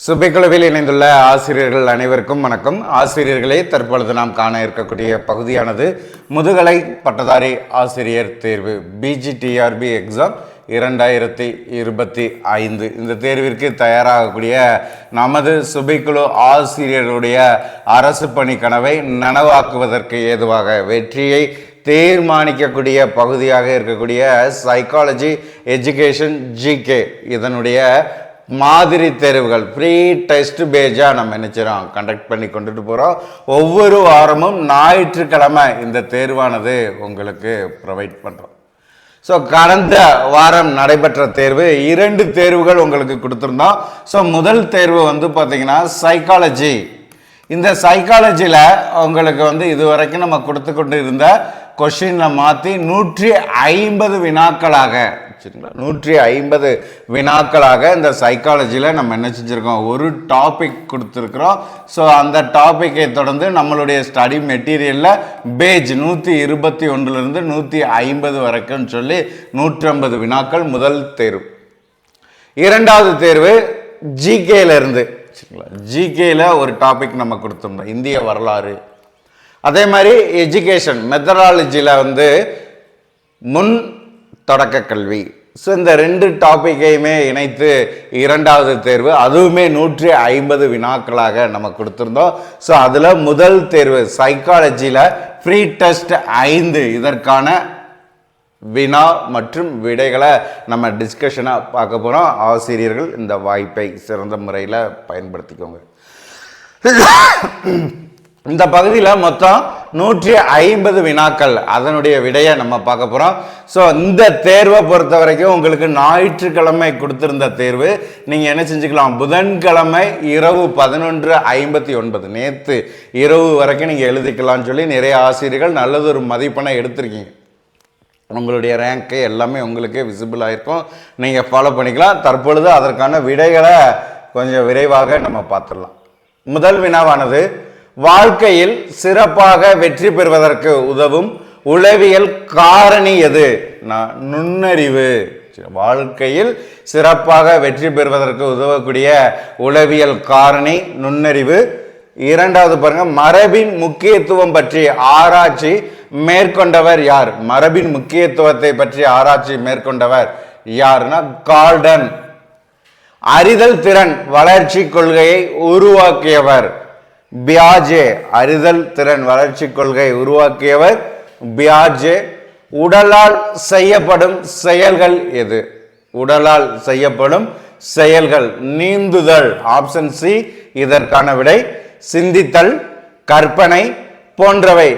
சுபைக்குழுவில் இணைந்துள்ள ஆசிரியர்கள் அனைவருக்கும் வணக்கம். ஆசிரியர்களே, தற்பொழுது நாம் காண இருக்கக்கூடிய பகுதியானது முதுகலை பட்டதாரி ஆசிரியர் தேர்வு பிஜிடிஆர்பி எக்ஸாம் 2025. இந்த தேர்விற்கு தயாராகக்கூடிய நமது சுபைக்குழு ஆசிரியர்களுடைய அரசு பணி கனவை நனவாக்குவதற்கு ஏதுவாக வெற்றியை தீர்மானிக்கக்கூடிய பகுதியாக இருக்கக்கூடிய சைக்காலஜி எஜுகேஷன் ஜிகே இதனுடைய மாதிரி தேர்வுகள் ப்ரீ டெஸ்ட் பேஜாக நம்ம நினைச்சிடோம் கண்டக்ட் பண்ணி கொண்டுட்டு போகிறோம். ஒவ்வொரு வாரமும் ஞாயிற்றுக்கிழமை இந்த தேர்வானது உங்களுக்கு ப்ரொவைட் பண்ணுறோம். ஸோ கடந்த வாரம் நடைபெற்ற தேர்வு 2 தேர்வுகள் உங்களுக்கு கொடுத்துருந்தோம். ஸோ முதல் தேர்வு பார்த்திங்கன்னா சைக்காலஜி. இந்த சைக்காலஜியில் உங்களுக்கு இது வரைக்கும் நம்ம கொடுத்து கொண்டு இருந்த கொஷினில் மாற்றி 150 வினாக்களாக 150 வினாக்களாக இந்த சைக்காலஜியில் நம்ம என்ன செஞ்சுருக்கோம், ஒரு டாபிக் கொடுத்துருக்குறோம். ஸோ அந்த டாப்பிக்கை தொடர்ந்து நம்மளுடைய ஸ்டடி மெட்டீரியலில் பேஜ் 121லேருந்து 150 வரைக்கும் சொல்லி 150 வினாக்கள் முதல் தேர்வு. இரண்டாவது தேர்வு ஜிகேலேருந்து ஜிகேல ஒரு டாபிக் நம்ம கொடுத்துருந்தோம், இந்திய வரலாறு. அதே மாதிரி எஜுகேஷன் மெத்தடாலஜியில் முன் தொடக்க கல்வி. ஸோ இந்த 2 டாப்பிக்கையுமே இணைத்து இரண்டாவது தேர்வு, அதுவுமே 150 வினாக்களாக நம்ம கொடுத்துருந்தோம். ஸோ அதில் முதல் தேர்வு சைக்காலஜியில் ஃப்ரீ டெஸ்ட் 5 இதற்கான வினா மற்றும் விடைகளை நம்ம டிஸ்கஷனாக பார்க்க போகிறோம். ஆசிரியர்கள் இந்த வாய்ப்பை சிறந்த முறையில் பயன்படுத்திக்கோங்க. இந்த பகுதியில் மொத்தம் 150 வினாக்கள், அதனுடைய விடையை நம்ம பார்க்க போகிறோம். ஸோ இந்த தேர்வை பொறுத்த வரைக்கும் உங்களுக்கு ஞாயிற்றுக்கிழமை கொடுத்துருந்த தேர்வு நீங்கள் என்ன செஞ்சுக்கலாம், புதன்கிழமை இரவு 11:59 நேற்று இரவு வரைக்கும் நீங்கள் எழுதிக்கலாம்னு சொல்லி நிறைய ஆசிரியர்கள் நல்லதொரு மதிப்பெண்ணை எடுத்திருக்கீங்க. உங்களுடைய ரேங்க்கு எல்லாமே உங்களுக்கு விசிபிள் ஆகிருக்கும், நீங்கள் ஃபாலோ பண்ணிக்கலாம். தற்பொழுது அதற்கான விடைகளை கொஞ்சம் விரைவாக நம்ம பார்த்துடலாம். முதல் வினாவானது, வாழ்க்கையில் சிறப்பாக வெற்றி பெறுவதற்கு உதவும் உளவியல் காரணி எது? நுண்ணறிவு. வாழ்க்கையில் சிறப்பாக வெற்றி பெறுவதற்கு உதவக்கூடிய உளவியல் காரணி நுண்ணறிவு. இரண்டாவது பாருங்க, மரபின் முக்கியத்துவம் பற்றி ஆராய்ச்சி மேற்கொண்டவர் யார்? மரபின் முக்கியத்துவத்தை பற்றி ஆராய்ச்சி மேற்கொண்டவர் யாருன்னா கால்டன். அறிதல் திறன் வளர்ச்சி கொள்கையை உருவாக்கியவர் பியாஜே. அறிதல் திறன் வளர்ச்சி கொள்கை உருவாக்கியவர் பியாஜே. உடலால் செய்யப்படும் செயல்கள் எது? உடலால் செய்யப்படும் செயல்கள் நீந்துதல், ஆப்ஷன் சி இதற்கான விடை. சிந்தித்தல், கற்பனை போன்றவை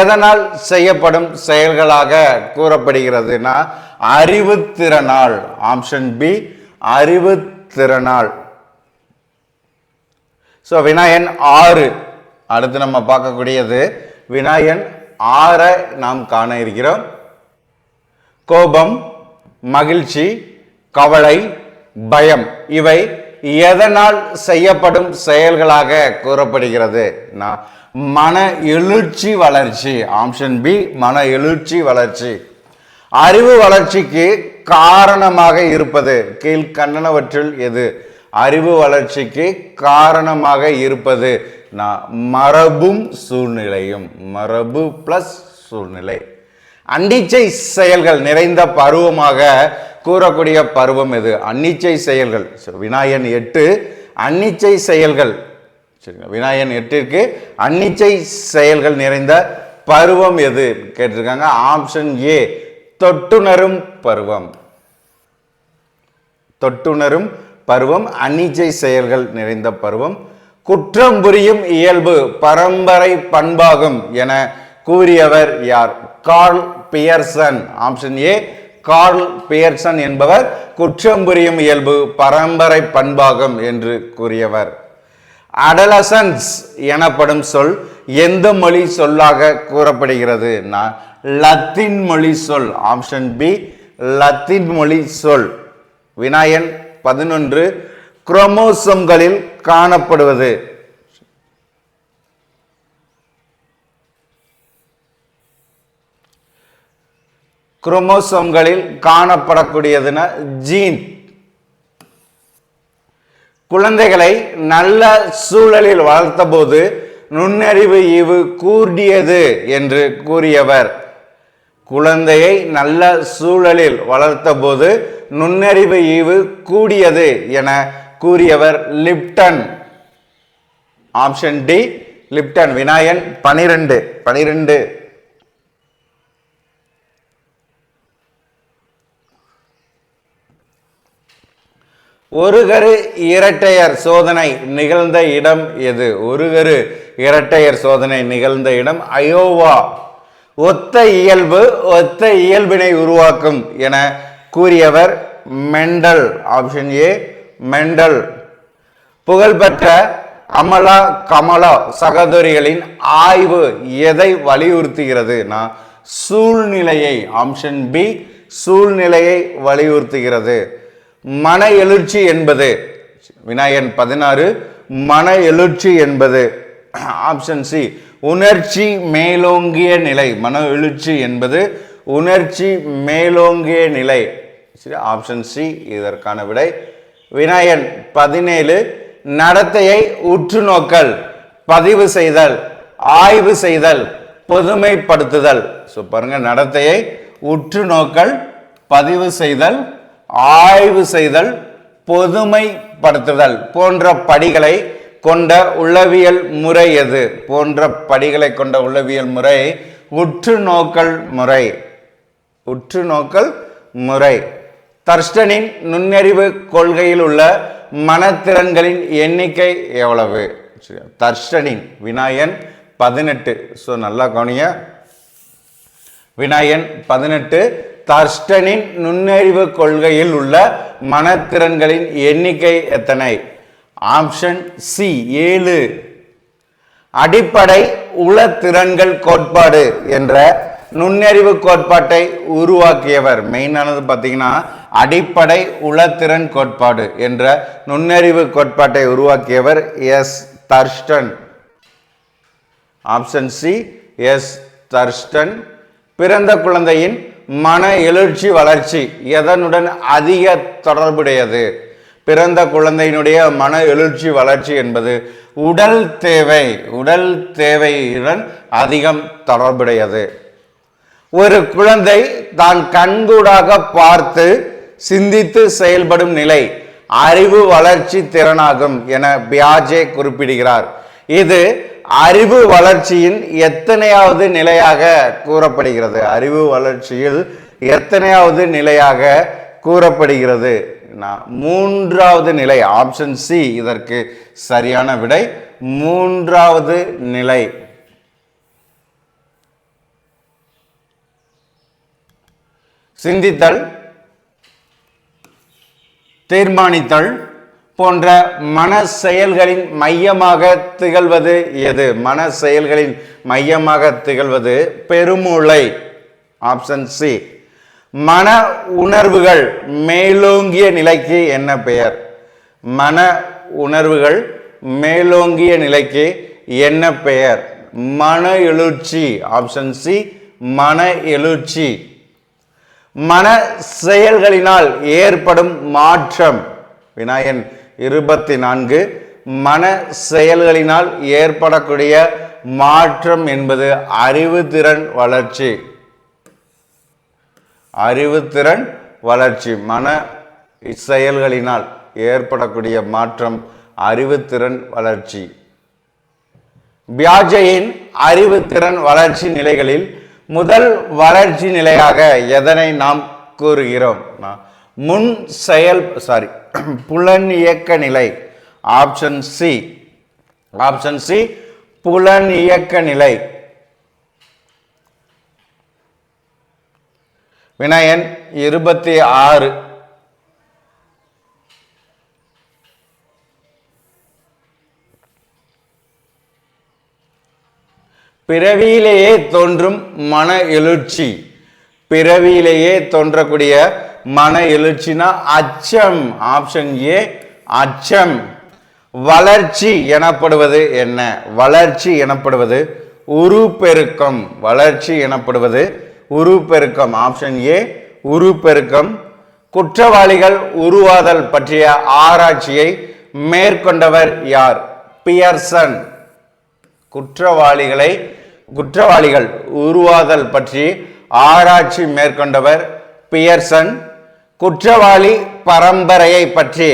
எதனால் செய்யப்படும் செயல்களாக கூறப்படுகிறதுனா அறிவுத்திறனால், ஆப்ஷன் பி அறிவுத்திறனால். ஸோ வினாயன் 6 அடுத்து நம்ம பார்க்கக்கூடியது வினாயன் 6 நாம் காண இருக்கிறோம். கோபம், மகிழ்ச்சி, கவலை, பயம் இவை எதனால் செய்யப்படும் செயல்களாக கூறப்படுகிறது? மன எழுச்சி வளர்ச்சி, ஆப்ஷன் பி மன எழுச்சி வளர்ச்சி. அறிவு வளர்ச்சிக்கு காரணமாக இருப்பது கீழ்கண்டனவற்றில் எது? அறிவு வளர்ச்சிக்கு காரணமாக இருப்பது மரபும் சூழ்நிலையும். மரபு பிளஸ் சூழ்நிலை. அன்னிச்சை செயல்கள் நிறைந்த பருவமாக கூறக்கூடிய பருவம் எது? அன்னிச்சை செயல்கள். வினாயன் 8 அன்னிச்சை செயல்கள். சரிங்க, வினாயன் 8ற்கு அன்னிச்சை செயல்கள் நிறைந்த பருவம் எது கேட்டிருக்காங்க. ஆப்ஷன் ஏ தொட்டுணரும் பருவம். தொட்டுணரும் பருவம் அன்னிச்சை செயல்கள் நிறைந்த பருவம். குற்றம் புரியும் இயல்பு பரம்பரை பண்பாகும் என கூறியவர் யார்? Karl Pearson. Option A Karl Pearson என்பவர் குற்றம் புரியும் இயல்பு பரம்பரை பண்பாகும் என்று கூறியவர். அடலசன்ஸ் எனப்படும் சொல் எந்த மொழி சொல்லாக கூறப்படுகிறது? லத்தீன் மொழி சொல். ஆப்ஷன் பி லத்தீன் மொழி சொல். வினாயன் 11 குரோமோசோம்களில் காணப்படுவது. குரோமோசோம்களில் காணப்படக்கூடியதுன்னா ஜீன். குழந்தைகளை நல்ல சூழலில் வளர்த்தபோது நுண்ணறிவு ஈவு கூடியது என்று கூறியவர். குழந்தையை நல்ல சூழலில் வளர்த்தபோது நுண்ணறிவு ஈவு கூடியது என கூறியவர் லிப்டன். Option D Lipton. வினாயன் 12. ஒருகரு இரட்டையர் சோதனை நிகழ்ந்த இடம் எது? ஒருகரு இரட்டையர் சோதனை நிகழ்ந்த இடம் அயோவா. ஒத்த இயல்பினை உருவாக்கும் என கூறியவர் மெண்டல். Option A mental. புகழ்பெற்ற அமலா கமலா சகோதரிகளின் ஆய்வு எதை வலியுறுத்துகிறது? சூழ்நிலையை. ஆப்ஷன் பி சூழ்நிலையை வலியுறுத்துகிறது. மன எழுச்சி என்பது வினாயன் 16. மன எழுச்சி என்பது ஆப்ஷன் சி உணர்ச்சி மேலோங்கிய நிலை. மன எழுச்சி என்பது உணர்ச்சி மேலோங்கிய நிலை. ஆப்ஷன் சி இதற்கான விடை. வினாயன் 17. நடத்தையை உற்று நோக்கல், பதிவு செய்தல், ஆய்வு செய்தல், பொதுமைப்படுத்துதல். பாருங்க, நடத்தையை உற்று நோக்கல், பதிவு செய்தல், ஆய்வு செய்தல், பொதுமைப்படுத்துதல் போன்ற படிகளை கொண்ட உளவியல் முறை எது? போன்ற படிகளை கொண்ட உளவியல் முறை உற்று நோக்கல் முறை. உற்று நோக்கல் முறை. தர்ஸ்டனின் நுண்ணறிவு கொள்கையில் உள்ள மனத்திறன்களின் எண்ணிக்கை எவ்வளவு? தர்ஸ்டனின். வினாயன் 18. நல்லா கவனிங்க. வினாயன் 18. தர்ஸ்டனின் நுண்ணறிவு கொள்கையில் உள்ள மனத்திறன்களின் எண்ணிக்கை எத்தனை? Option C 7. அடிப்படை உளத்திறன்கள் கோட்பாடு என்ற நுண்ணறிவு கோட்பாட்டை உருவாக்கியவர். மெயினானது பார்த்தீங்கன்னா அடிப்படை உளத்திறன் கோட்பாடு என்ற நுண்ணறிவு கோட்பாட்டை உருவாக்கியவர் S Thurstone. Option C S Thurstone. பிறந்த குழந்தையின் மன எழுச்சி வளர்ச்சி எதனுடன் அதிக தொடர்புடையது? பிறந்த குழந்தையினுடைய மன எழுச்சி வளர்ச்சி என்பது உடல் தேவையுடன் அதிகம் தொடர்புடையது. ஒரு குழந்தை தான் கண்கூடாக பார்த்து சிந்தித்து செயல்படும் நிலை அறிவு வளர்ச்சி திறனாகும் என பியாஜே குறிப்பிடுகிறார். இது அறிவு வளர்ச்சியின் எத்தனையாவது நிலையாக கூறப்படுகிறது? அறிவு வளர்ச்சியில் எத்தனையாவது நிலையாக கூறப்படுகிறது? 3வது நிலை. ஆப்ஷன் சி இதற்கு சரியான விடை. 3வது நிலை. சிந்தித்தல், தீர்மானித்தல் போன்ற மன செயல்களின் மையமாக திகழ்வது எது? மன செயல்களின் மையமாக திகழ்வது பெருமூளை. Option C. மன உணர்வுகள் மேலோங்கிய நிலைக்கு என்ன பெயர்? மன உணர்வுகள் மேலோங்கிய நிலைக்கு என்ன பெயர்? மன எழுச்சி. ஆப்ஷன் சி மன எழுச்சி. மன செயல்களினால் ஏற்படும் மாற்றம். வினாயன் 24. மன செயல்களினால் ஏற்படக்கூடிய மாற்றம் என்பது அறிவுத்திறன் வளர்ச்சி. அறிவுத்திறன் வளர்ச்சி. மன செயல்களினால் ஏற்படக்கூடிய மாற்றம் அறிவுத்திறன் வளர்ச்சி. பியாஜேயின் அறிவுத்திறன் வளர்ச்சி நிலைகளில் முதல் வளர்ச்சி நிலையாக எதனை நாம் கூறுகிறோம்? முன் செயல் புலன் இயக்க நிலை. Option C. ஆப்ஷன் சி புலன் இயக்க நிலை. வினாயன் 26. பிறவியிலேயே தோன்றும் மன எழுச்சி. பிறவியிலேயே தோன்றக்கூடிய மன எழுச்சினா அச்சம். ஆப்ஷன் ஏ அச்சம். வளர்ச்சி எனப்படுவது என்ன? வளர்ச்சி எனப்படுவது உருப்பெருக்கம். வளர்ச்சி எனப்படுவது உருப்பெருக்கம். ஆப்ஷன் ஏ உருப்பெருக்கம். குற்றவாளிகள் உருவாதல் பற்றிய ஆராய்ச்சியை மேற்கொண்டவர் யார்? பியர்சன். குற்றவாளிகள் உருவாதல் பற்றி ஆராய்ச்சி மேற்கொண்டவர் பியர்சன். குற்றவாளி பரம்பரையை பற்றி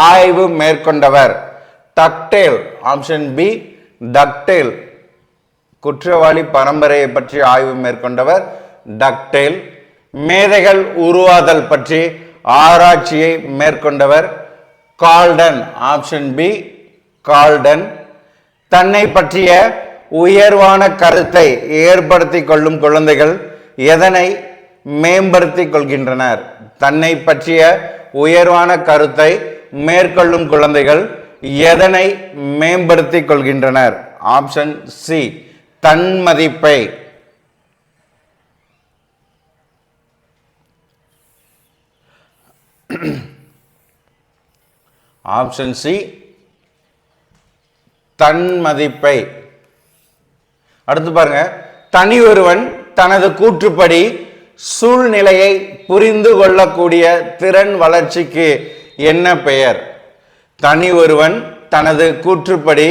ஆய்வு மேற்கொண்டவர் டக்டேல். Option B Dugdale. குற்றவாளி பரம்பரையை பற்றி ஆய்வு மேற்கொண்டவர் டக்டேல். மேதைகள் உருவாதல் பற்றி ஆராய்ச்சியை மேற்கொண்டவர் கால்டன். Option B Galton. தன்னை பற்றிய உயர்வான கருத்தை ஏற்படுத்திக் கொள்ளும் குழந்தைகள் எதனை மேம்படுத்திக் கொள்கின்றனர்? தன்னை பற்றிய உயர்வான கருத்தை மேற்கொள்ளும் குழந்தைகள் எதனை மேம்படுத்திக் கொள்கின்றனர்? ஆப்ஷன் சி தன்மதிப்பை. ஆப்ஷன் சி தன்மதிப்பை. அடுத்து பாருங்க, தனி ஒருவன் தனது கூற்றுப்படி சூழ்நிலையை புரிந்து கொள்ளக்கூடிய திறன் வளர்ச்சிக்கு என்ன பெயர்? தனி ஒருவன் தனது கூற்றுப்படி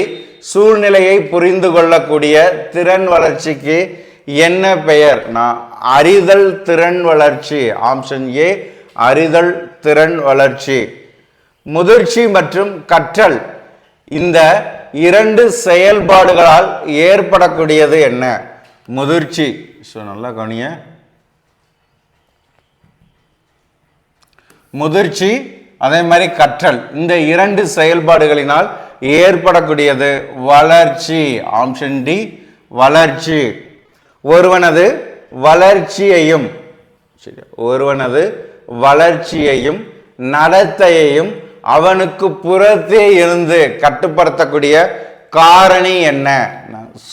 சூழ்நிலையை புரிந்து கொள்ளக்கூடிய திறன் வளர்ச்சிக்கு என்ன பெயர்? அறிதல் திறன் வளர்ச்சி. ஆப்ஷன் ஏ அறிதல் திறன் வளர்ச்சி. முதிர்ச்சி மற்றும் கற்றல் இந்த இரண்டு செயல்பாடுகளால் ஏற்படக்கூடியது என்ன? முதிர்ச்சி. நல்லா கவனிங்க. முதிர்ச்சி அதே மாதிரி கற்றல், இந்த இரண்டு செயல்பாடுகளினால் ஏற்படக்கூடியது வளர்ச்சி. ஆப்ஷன் டி வளர்ச்சி. ஒருவனது வளர்ச்சியையும் நடத்தையையும் அவனுக்கு புறத்தே இருந்து கட்டுப்படுத்தக்கூடிய காரணி என்ன?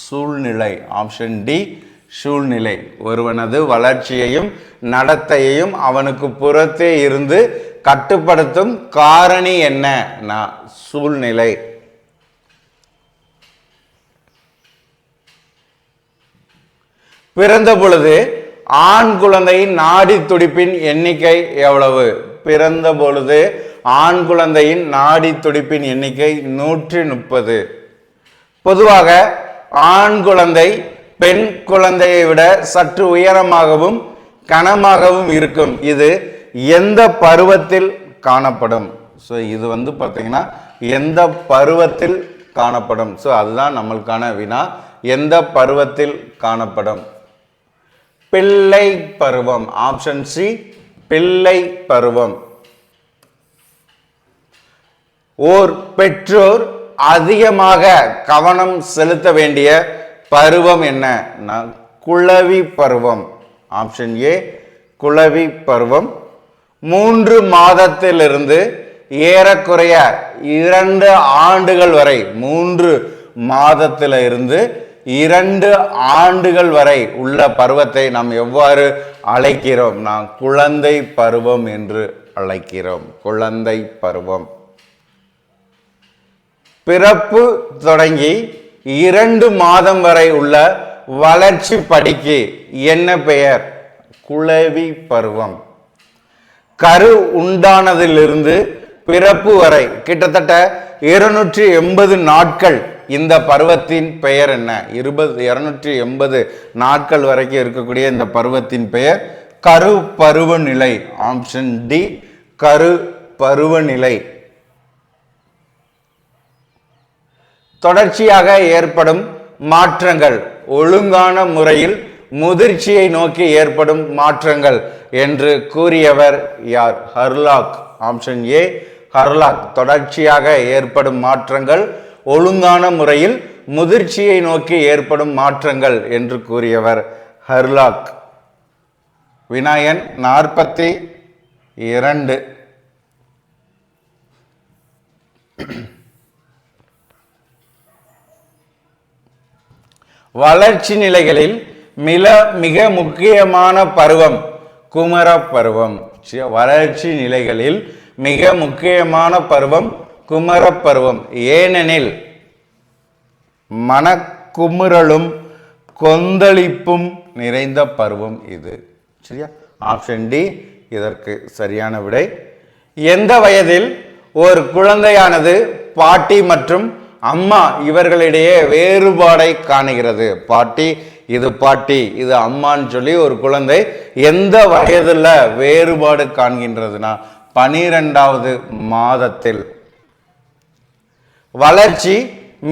சூழ்நிலை. ஆப்ஷன் டி சூழ்நிலை. ஒருவனது வளர்ச்சியையும் நடத்தையையும் அவனுக்கு புறத்தே இருந்து கட்டுப்படுத்தும் காரணி என்ன? சூழ்நிலை. பிறந்த பொழுது ஆண் குழந்தையின் நாடி துடிப்பின் எண்ணிக்கை எவ்வளவு? பிறந்த பொழுது ஆண் குழந்தையின் நாடி துடிப்பின் எண்ணிக்கை 130. பொதுவாக ஆண் குழந்தை பெண் குழந்தையை விட சற்று உயரமாகவும் கனமாகவும் இருக்கும். இது எந்த பருவத்தில் காணப்படும்? ஸோ இது பார்த்தீங்கன்னா எந்த பருவத்தில் காணப்படும்? ஸோ அதுதான் நம்மளுக்கான வினா. எந்த பருவத்தில் காணப்படும்? பிள்ளை பருவம். ஆப்ஷன் சி பிள்ளை பருவம். ஓர் பெற்றோர் அதிகமாக கவனம் செலுத்த வேண்டிய பருவம் என்ன? குளவி பருவம். ஆப்ஷன் ஏ குளவி பருவம். 3 மாதத்திலிருந்து ஏறக்குறைய 2 ஆண்டுகள் வரை, 3 மாதத்திலிருந்து 2 ஆண்டுகள் வரை உள்ள பருவத்தை நாம் எவ்வாறு அழைக்கிறோம்? குழந்தை பருவம் என்று அழைக்கிறோம். குழந்தை பருவம். பிறப்பு தொடங்கி 2 மாதம் வரை உள்ள வளர்ச்சி படிக்கு என்ன பெயர்? குளவி பருவம். கரு உண்டானதிலிருந்து பிறப்பு வரை கிட்டத்தட்ட 280 நாட்கள். இந்த பருவத்தின் பெயர் என்ன? 280 நாட்கள் வரைக்கும் இருக்கக்கூடிய இந்த பருவத்தின் பெயர் கரு பருவநிலை. ஆப்ஷன் டி கரு பருவநிலை. தொடர்ச்சியாக ஏற்படும் மாற்றங்கள் ஒழுங்கான முறையில் முதிர்ச்சியை நோக்கி ஏற்படும் மாற்றங்கள் என்று கூறியவர் யார்? ஹர்லாக். Option A Hurlock. தொடர்ச்சியாக ஏற்படும் மாற்றங்கள் ஒழுங்கான முறையில் முதிர்ச்சியை நோக்கி ஏற்படும் மாற்றங்கள் என்று கூறியவர் ஹர்லாக். வினாயன் 42. வளர்ச்சி நிலைகளில் மிக முக்கியமான பருவம் குமர பருவம். வளர்ச்சி நிலைகளில் மிக முக்கியமான பருவம் குமர பருவம். ஏனெனில் மனக்குமுறலும் கொந்தளிப்பும் நிறைந்த பருவம் இது. சரியா? ஆப்ஷன் டி இதற்கு சரியான விடை. எந்த வயதில் ஒரு குழந்தையானது பாட்டி மற்றும் அம்மா இவர்களிடையே வேறுபாடை காணுகிறது. பாட்டி இது அம்மான்னு சொல்லி ஒரு குழந்தை எந்த வயதுல வேறுபாடு காண்கின்றதுன்னா 12வது மாதத்தில். வளர்ச்சி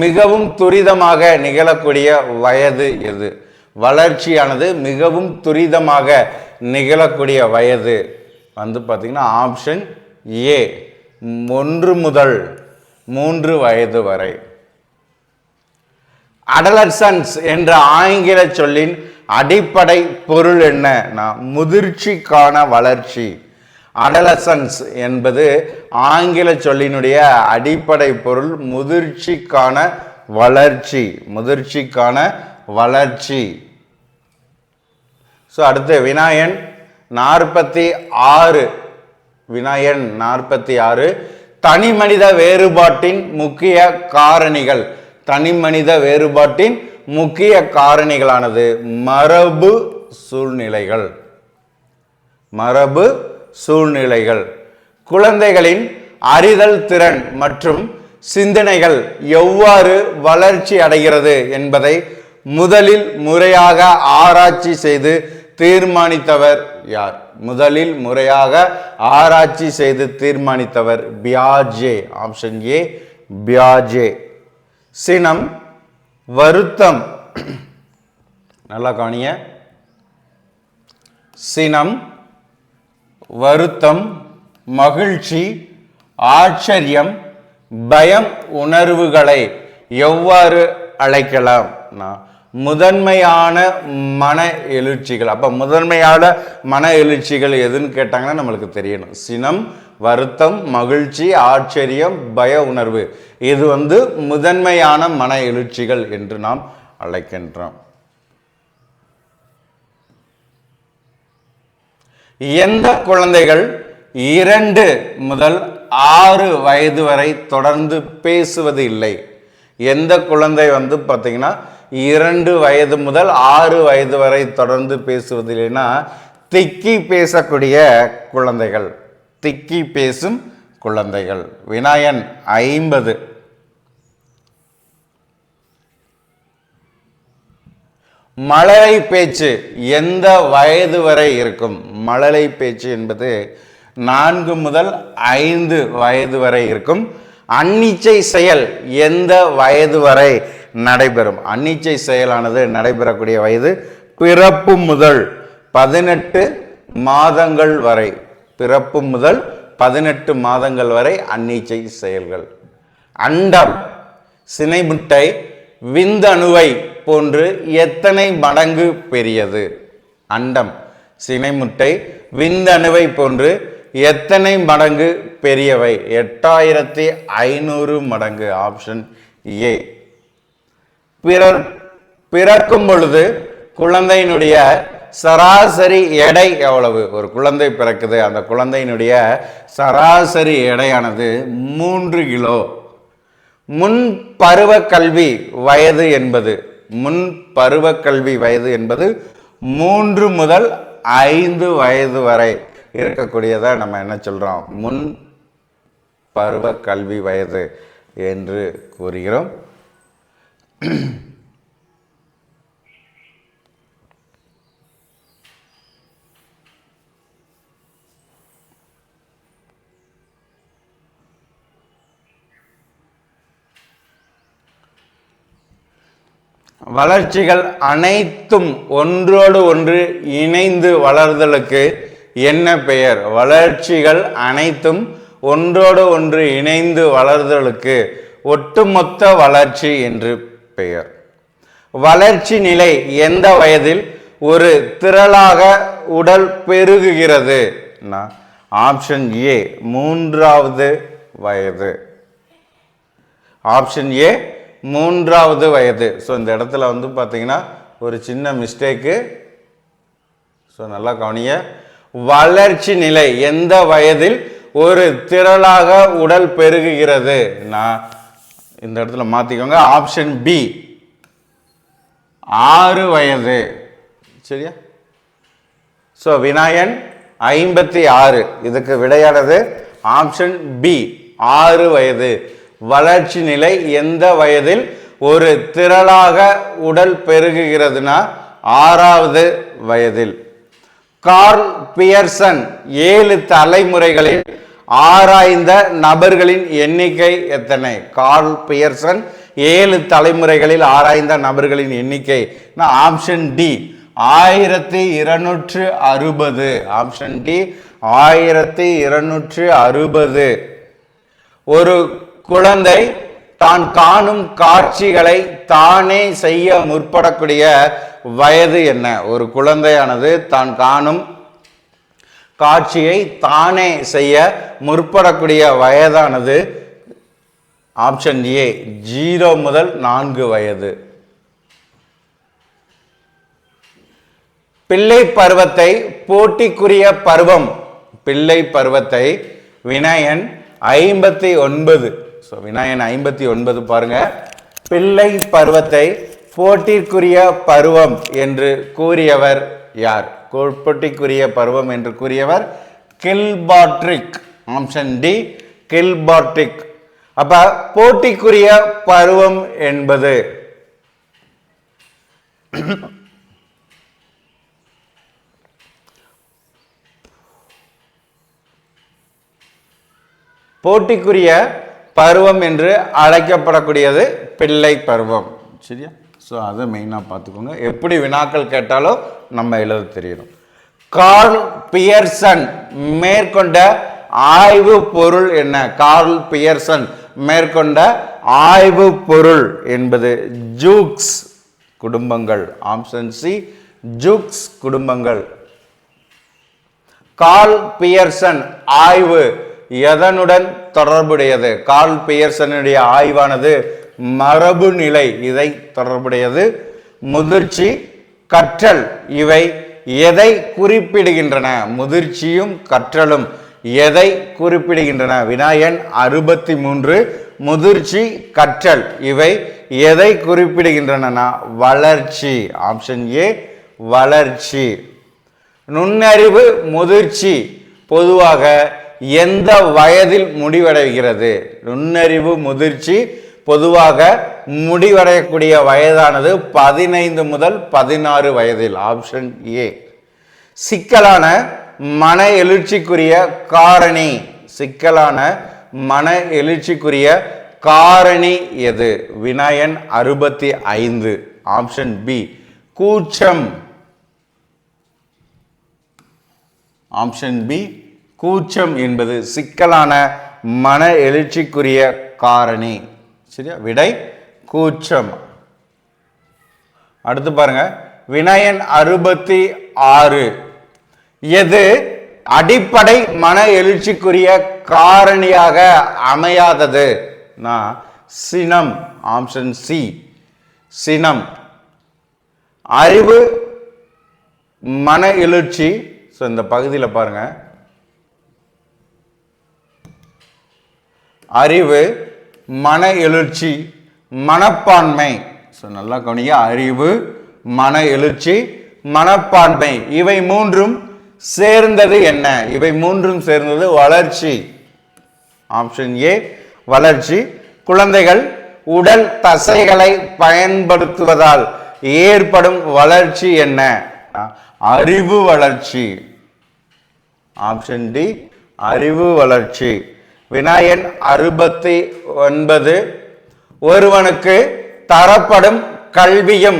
மிகவும் துரிதமாக நிகழக்கூடிய வயது எது? வளர்ச்சியானது மிகவும் துரிதமாக நிகழக்கூடிய வயது பார்த்தீங்கன்னா ஆப்ஷன் ஏ 1 முதல் 3 வயது வரை. அடலசன்ஸ் என்ற ஆங்கில சொல்லின் அடிப்படை பொருள் என்ன? முதிர்ச்சிக்கான வளர்ச்சி. அடலசன்ஸ் என்பது ஆங்கில சொல்லினுடைய அடிப்படை பொருள் முதிர்ச்சிக்கான வளர்ச்சி. அடுத்து வினாயன் 46. தனிமனித வேறுபாட்டின் முக்கிய காரணிகள். தனிமனித வேறுபாட்டின் முக்கிய காரணிகளானது மரபு சூழ்நிலைகள். குழந்தைகளின் அறிதல் திறன் மற்றும் சிந்தனைகள் எவ்வாறு வளர்ச்சி அடைகிறது என்பதை முதலில் முறையாக ஆராய்ச்சி செய்து தீர்மானித்தவர் யார்? பியாஜே. ஆப்ஷன் ஏ பியாஜே. சினம், வருத்தம், நல்லா கவனிங்க. சினம், வருத்தம், மகிழ்ச்சி, ஆச்சரியம், பயம் உணர்வுகளை எவ்வாறு அழைக்கலாம்? முதன்மையான மன எழுச்சிகள். அப்ப முதன்மையான மன எழுச்சிகள் எதுன்னு கேட்டாங்கன்னா நம்மளுக்கு தெரியணும். சினம், வருத்தம், மகிழ்ச்சி, ஆச்சரியம், பய உணர்வு. இது முதன்மையான மன எழுச்சிகள் என்று நாம் அழைக்கின்றோம். எந்த குழந்தைகள் 2 முதல் 6 வயது வரை தொடர்ந்து பேசுவது இல்லை? எந்த குழந்தை பார்த்தீங்கன்னா 2 வயது முதல் 6 வயது வரை தொடர்ந்து பேசுவது இல்லைன்னா திக்கி பேசக்கூடிய குழந்தைகள். திக்கி பேசும் குழந்தைகள். வினாயன் 50. மழலை பேச்சு எந்த வயது வரை இருக்கும்? மழலை பேச்சு என்பது 4 முதல் 5 வயது வரை இருக்கும். அன்னிச்சை செயல் எந்த வயது வரை நடைபெறும்? அன்னிச்சை செயலானது நடைபெறக்கூடிய வயது பிறப்பு முதல் 18 மாதங்கள் வரை. பிறப்பு முதல் 18 மாதங்கள் வரை அன்னிச்சை செயல்கள். அண்டம், சினைமுட்டை, விந்தணுவை போன்று எத்தனை மடங்கு பெரியது? அண்டம், சினைமுட்டை, விந்தணுவை போன்று எத்தனை மடங்கு பெரியவை? 8500 மடங்கு. Option A. பிறக்கும் பொழுது குழந்தையினுடைய சராசரி எடை எவ்வளவு? ஒரு குழந்தை பிறக்குது, அந்த குழந்தையினுடைய சராசரி எடையானது 3 கிலோ. முன் பருவ கல்வி வயது என்பது 3 முதல் 5 வயது வரை இருக்கக்கூடியதை நம்ம என்ன சொல்றோம்? முன் பருவ கல்வி வயது என்று கூறுகிறோம். வளர்ச்சிகள் அனைத்தும் ஒன்றோடு ஒன்று இணைந்து வளர்தலுக்கு என்ன பெயர்? வளர்ச்சிகள் அனைத்தும் ஒன்றோடு ஒன்று இணைந்து வளர்தலுக்கு ஒட்டுமொத்த வளர்ச்சி என்று பெயர். வளர்ச்சி நிலை எந்த வயதில் ஒரு திரளாக உடல் பெருகுகிறது? ஆப்ஷன் ஏ 3வது வயது. ஆப்ஷன் ஏ 3வது வயது. ஸோ இந்த இடத்துல பார்த்தீங்கன்னா ஒரு சின்ன மிஸ்டேக்கு. ஸோ நல்லா கவனிங்க. வளர்ச்சி நிலை எந்த வயதில் ஒரு திரளாக உடல் பெருகுகிறது? இந்த இடத்துல மாத்திக்கோங்க. ஆப்ஷன் பி 6 வயது. சரியா? ஸோ வினாயன் 56. இதுக்கு விடையானது ஆப்ஷன் பி 6 வயது. வளர்ச்சி நிலை எந்த வயதில் ஒரு திரளாக உடல் பெருகுகிறதுனா 6வது வயதில். கார்ல் பியர்சன் 7 தலைமுறைகளில் ஆராய்ந்த நபர்களின் எண்ணிக்கை எத்தனை? கார்ல் பியர்சன் 7 தலைமுறைகளில் ஆராய்ந்த நபர்களின் எண்ணிக்கை ஆப்ஷன் டி 1260. Option D 1260. ஒரு குழந்தை தான் காணும் காட்சிகளை தானே செய்ய முற்படக்கூடிய வயது என்ன? ஒரு குழந்தையானது தான் காணும் காட்சியை தானே செய்ய முற்படக்கூடிய வயதானது ஆப்ஷன் ஏ 0 முதல் 4 வயது. பிள்ளை பருவத்தை போட்டிக்குரிய பருவம். பிள்ளை பருவத்தை வினயன் 59. வினயன் 59 பாருங்க. பிள்ளை பருவத்தை போட்டிக்குரிய பருவம் என்று கூறியவர் யார்? போட்டிக்குரிய பருவம் என்று கூறியவர் கில்பாட்ரிக். Option D Kilpatrick. அப்ப போட்டிக்குரிய பருவம் என்பது போட்டிக்குரிய பருவம் என்று அழைக்கப்படக்கூடியது பிள்ளை பருவம். சரியா? ஸோ அதை மெயினாக பார்த்துக்கோங்க. எப்படி வினாக்கள் கேட்டாலும் நம்ம எழுத தெரியணும். கார்ல் பியர்சன் மேற்கொண்ட ஆய்வு பொருள் என்ன? கார்ல் பியர்சன் மேற்கொண்ட ஆய்வு பொருள் என்பது ஜூக்ஸ் குடும்பங்கள். ஆப்ஷன் சி ஜூக்ஸ் குடும்பங்கள். கார்ல் பியர்சன் ஆய்வு எதனுடன் தொடர்புடையது? கார்ல் பியர்சனுடைய ஆய்வானது மரபு நிலை இதை தொடர்புடையது. முதிர்ச்சி, கற்றல் இவை எதை குறிப்பிடுகின்றன? முதிர்ச்சியும் கற்றலும் எதை குறிப்பிடுகின்றன? வினாயன் 63. முதிர்ச்சி, கற்றல் இவை எதை குறிப்பிடுகின்றன? வளர்ச்சி. ஆப்ஷன் ஏ வளர்ச்சி. நுண்ணறிவு முதிர்ச்சி பொதுவாக எந்த வயதில் முடிவடைகிறது? நுண்ணறிவு முதிர்ச்சி பொதுவாக முடிவடையக்கூடிய வயதானது 15 முதல் 16 வயதில். Option A. சிக்கலான மன எழுச்சிக்குரிய காரணி. சிக்கலான மன எழுச்சிக்குரிய காரணி எது? வினயன் 65. ஆப்ஷன் பி கூச்சம். ஆப்ஷன் பி கூச்சம் என்பது சிக்கலான மன எழுச்சிக்குரிய காரணி. சரியா? விடை கூச்சம். அடுத்து பாருங்க. வினயன் 66. எது அடிப்படை மன எழுச்சிக்குரிய காரணியாக அமையாதது? சினம். ஆப்ஷன் சி சினம். அறிவு மன எழுச்சி. இந்த பகுதியில் பாருங்க. அறிவு, மன எழுச்சி, மனப்பான்மை. நல்லா கவனிங்க. அறிவு, மன எழுச்சி, மனப்பான்மை இவை மூன்றும் சேர்ந்தது என்ன? இவை மூன்றும் சேர்ந்தது வளர்ச்சி. ஆப்ஷன் ஏ வளர்ச்சி. குழந்தைகள் உடல் தசைகளை பயன்படுத்துவதால் ஏற்படும் வளர்ச்சி என்ன? அறிவு வளர்ச்சி. ஆப்ஷன் டி அறிவு வளர்ச்சி. வினயன் 69. ஒருவனுக்கு தரப்படும் கல்வியும்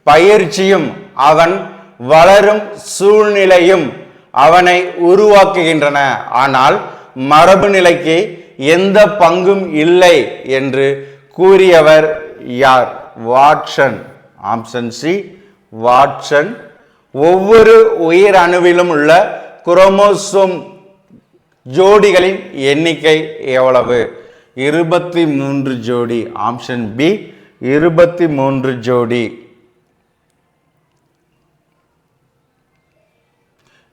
பயிற்சியும் அவன் வளரும் சூழ்நிலையும் அவனை உருவாக்குகின்றன. ஆனால் மரபு நிலைக்கு எந்த பங்கும் இல்லை என்று கூறியவர் யார்? வாட்சன். Option C Watson. ஒவ்வொரு உயிர் அணுவிலும் உள்ள குரோமோசோம் ஜோடிகளின் எண்ணிக்கை எவ்வளவு? 23 ஜோடி. ஆப்ஷன் பி 23 ஜோடி.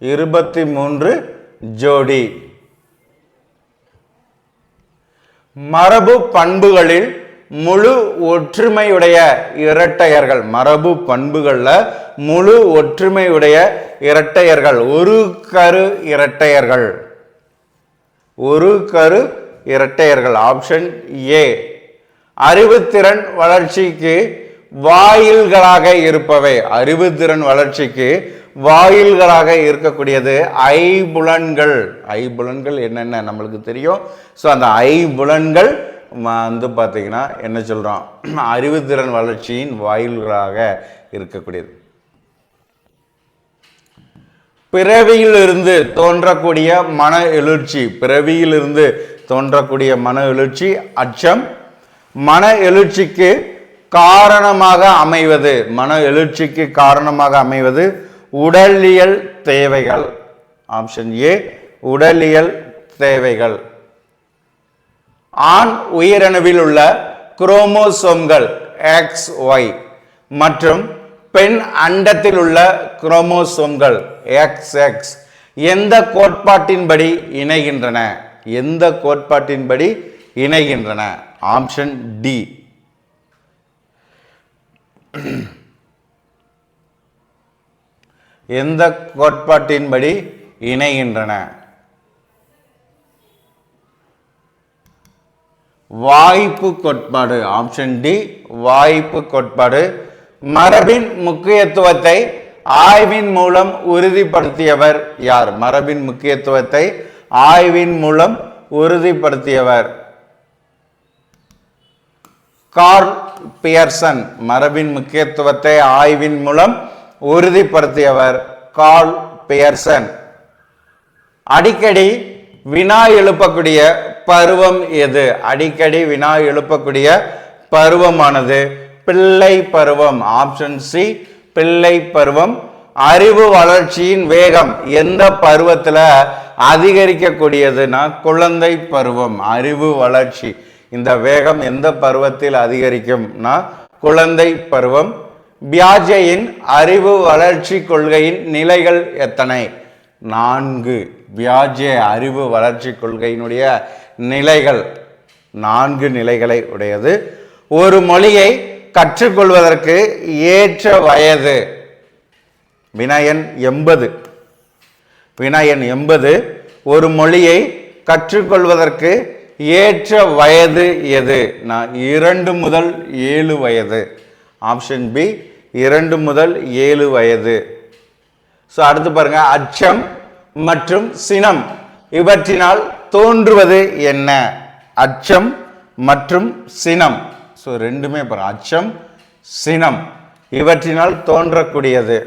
23 ஜோடி. மரபு பண்புகளில் முழு ஒற்றுமையுடைய இரட்டையர்கள். மரபு பண்புகள்ல முழு ஒற்றுமையுடைய இரட்டையர்கள் ஒரு கரு இரட்டையர்கள். ஒரு கரு இரட்டையர்கள். Option A. அறிவுத்திறன் வளர்ச்சிக்கு வாயில்களாக இருப்பவை. அறிவுத்திறன் வளர்ச்சிக்கு வாயில்களாக இருக்கக்கூடியது ஐம்புலன்கள். ஐம்புலன்கள் என்னென்ன நம்மளுக்கு தெரியும். ஸோ அந்த ஐம்புலன்கள் வந்து பார்த்தீங்கன்னா என்ன சொல்கிறோம், அறிவுத்திறன் வளர்ச்சியின் வாயில்களாக இருக்கக்கூடியது. பிறவியிலிருந்து தோன்றக்கூடிய மன எழுச்சி. பிறவியிலிருந்து தோன்றக்கூடிய மன எழுச்சி அச்சம். மன எழுச்சிக்கு காரணமாக அமைவது, மன எழுச்சிக்கு காரணமாக அமைவது உடலியல் தேவைகள். ஆப்ஷன் ஏ, உடலியல் தேவைகள். ஆண் உயிரணுவில் உள்ள குரோமோசோம்கள் XY மற்றும் பெண் அண்டத்தில் உள்ள குரோமோசோம்கள் XX எந்த கோட்பாட்டின்படி இணைகின்றன? எந்த கோட்பாட்டின்படி இணைகின்றன? Option D. எந்த கோட்பாட்டின்படி இணைகின்றன? வாய்ப்பு கோட்பாடு. ஆப்ஷன் டி, வாய்ப்பு கோட்பாடு. மரபின் முக்கியத்துவத்தை ஆய்வின் மூலம் உறுதிப்படுத்தியவர் யார்? மரபின் முக்கியத்துவத்தை ஆய்வின் மூலம் உறுதிப்படுத்தியவர் கார்ல் பியர்சன். மரபின் முக்கியத்துவத்தை ஆய்வின் மூலம் உறுதிப்படுத்தியவர் கார்ல் பியர்சன். அடிக்கடி வினா எழுப்பக்கூடிய பருவம் எது? அடிக்கடி வினா எழுப்பக்கூடிய பருவமானது பிள்ளை பருவம். ஆப்ஷன் சி, பிள்ளை பருவம். அறிவு வளர்ச்சியின் வேகம் எந்த பருவத்தில் அதிகரிக்கக்கூடியதுன்னா குழந்தை பருவம். அறிவு வளர்ச்சி இந்த வேகம் எந்த பருவத்தில் அதிகரிக்கும்னா குழந்தை பருவம். பியாஜேயின் அறிவு வளர்ச்சி கொள்கையின் நிலைகள் எத்தனை? 4. பியாஜே அறிவு வளர்ச்சி கொள்கையினுடைய நிலைகள் 4 நிலைகளை உடையது. ஒரு மொழியை கற்றுக்கொள்வதற்கு ஏற்ற வயது. வினாயன் 80. வினாயன் 80. ஒரு மொழியை கற்றுக்கொள்வதற்கு ஏற்ற வயது எது? 2 முதல் 7 வயது. ஆப்ஷன் பி, 2 முதல் 7 வயது. ஸோ அடுத்து பாருங்க, அச்சம் மற்றும் சினம் இவற்றினால் தோன்றுவது என்ன? அச்சம் மற்றும் சினம். ஸோ ரெண்டுமே பாருங்க, அச்சம் சினம் இவற்றினால் தோன்றக்கூடியது.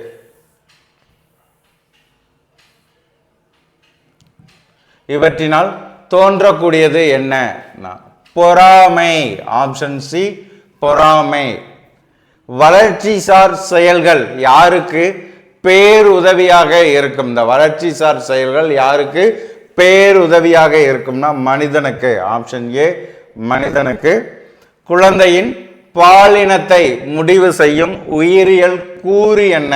இவற்றினால் தோன்றக்கூடியது என்ன? பொறாமை. ஆப்ஷன் சி, பொறாமை. வளர்ச்சிசார் செயல்கள் யாருக்கு பேருதவியாக இருக்கும்? இந்த வளர்ச்சிசார் செயல்கள் யாருக்கு பேருதவியாக இருக்கும்னா மனிதனுக்கு. ஆப்ஷன் ஏ, மனிதனுக்கு. குழந்தையின் பாலினத்தை முடிவு செய்யும் உயிரியல் கூறு என்ன?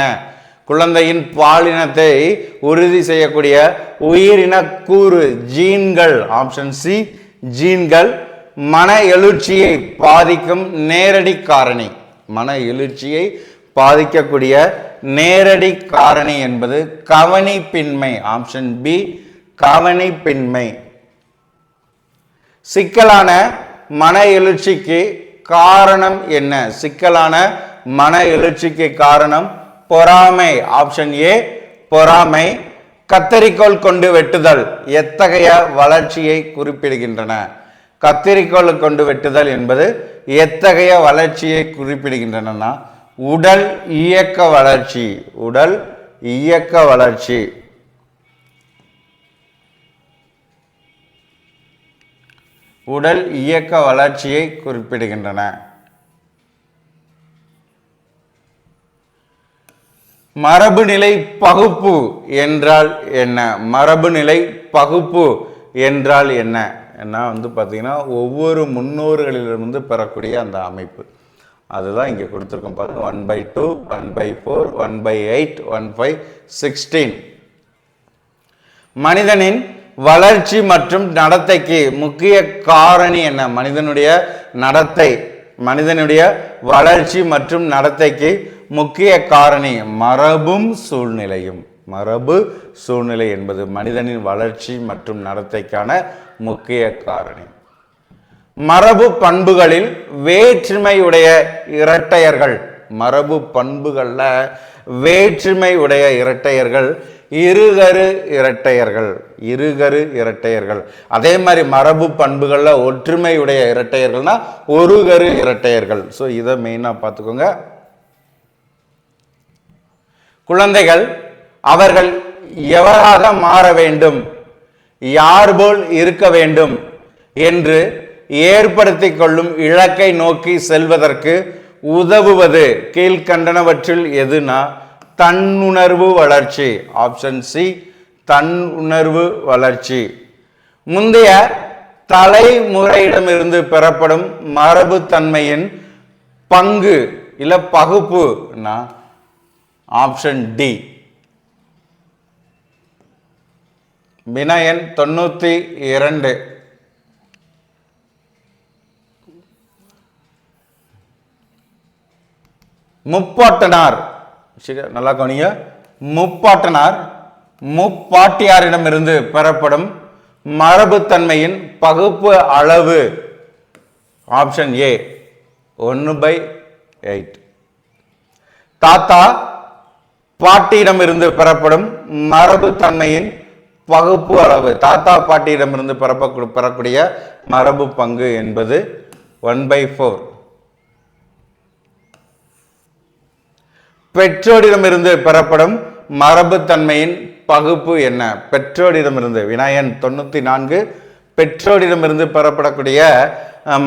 குழந்தையின் பாலினத்தை உறுதி செய்யக்கூடிய உயிரின கூறு ஜீன்கள். Option C, ஜீன்கள். மன எழுச்சியை பாதிக்கும் நேரடி காரணி. மன எழுச்சியை பாதிக்கக்கூடிய நேரடி காரணி என்பது கவனிப்பின்மை. Option B, கவனிப்பின்மை. சிக்கலான மன எழுச்சிக்கு காரணம் என்ன? சிக்கலான மன எழுச்சிக்கு காரணம் பொறாமை. ஆப்ஷன் ஏ, பொறாமை. கத்தரிக்கோல் கொண்டு வெட்டுதல் எத்தகைய வளர்ச்சியை குறிப்பிடுகின்றன? கத்தரிக்கோல் கொண்டு வெட்டுதல் என்பது எத்தகைய வளர்ச்சியை குறிப்பிடுகின்றன? உடல் இயக்க வளர்ச்சி. உடல் இயக்க வளர்ச்சி. உடல் இயக்க வளர்ச்சியை குறிப்பிடுகின்றன. மரபுநிலை பகுப்பு என்றால் என்ன? மரபுநிலை பகுப்பு என்றால் என்ன? வந்து பார்த்தீங்கன்னா ஒவ்வொரு முன்னோர்களிலிருந்து பெறக்கூடிய அந்த அமைப்பு அதுதான் இங்கே கொடுத்துருக்கோம் பாருங்க. 1/2, 1/4, 1/8, 1/5, 16. மனிதனின் வளர்ச்சி மற்றும் நடத்தைக்கு முக்கிய காரணி என்ன? மனிதனுடைய நடத்தை, மனிதனுடைய வளர்ச்சி மற்றும் நடத்தைக்கு முக்கிய காரணி மரபும் சூழ்நிலையும். மரபு சூழ்நிலை என்பது மனிதனின் வளர்ச்சி மற்றும் நடத்தைக்கான முக்கிய காரணி. மரபு பண்புகளில் வேற்றுமையுடைய இரட்டையர்கள், மரபு பண்புகள்ல வேற்றுமையுடைய இரட்டையர்கள் இருகரு இரட்டையர்கள், இருகரு இரட்டையர்கள். அதே மாதிரி மரபு பண்புகள்ல ஒற்றுமையுடைய இரட்டையர்கள்னா ஒரு கரு இரட்டையர்கள். ஸோ இதை மெயினா பார்த்துக்கோங்க. குழந்தைகள் அவர்கள் எவராக மாற வேண்டும், யார் போல் இருக்க வேண்டும் என்று ஏற்படுத்திக் கொள்ளும் இலக்கை நோக்கி செல்வதற்கு உதவுவது கீழ்கண்டனவற்றில் எதுனா தன்னுணர்வு வளர்ச்சி. ஆப்ஷன் சி, தன்னுணர்வு வளர்ச்சி. முந்தைய தலைமுறையிடமிருந்து பெறப்படும் மரபு தன்மையின் பங்கு இல்ல பகுப்பு, ஆப்ஷன் டி. வினயன் 92. முப்பாட்டனார், நல்லா கவனிங்க, முப்பாட்டனார் முப்பாட்டியாரிடமிருந்து பெறப்படும் மரபுத்தன்மையின் பகுப்பு அளவு. Option A 1/8. தாத்தா பாட்டியிடமிருந்து பெறப்படும் மரபு தன்மையின் பகுப்பு அளவு, தாத்தா பாட்டியிடமிருந்து பெறக்கூடிய மரபு பங்கு என்பது 1/4. பெற்றோரிடமிருந்து பெறப்படும் மரபு தன்மையின் பகுப்பு என்ன? பெற்றோரிடமிருந்து, வினயன் 94. பெற்றோரிடமிருந்து பெறப்படக்கூடிய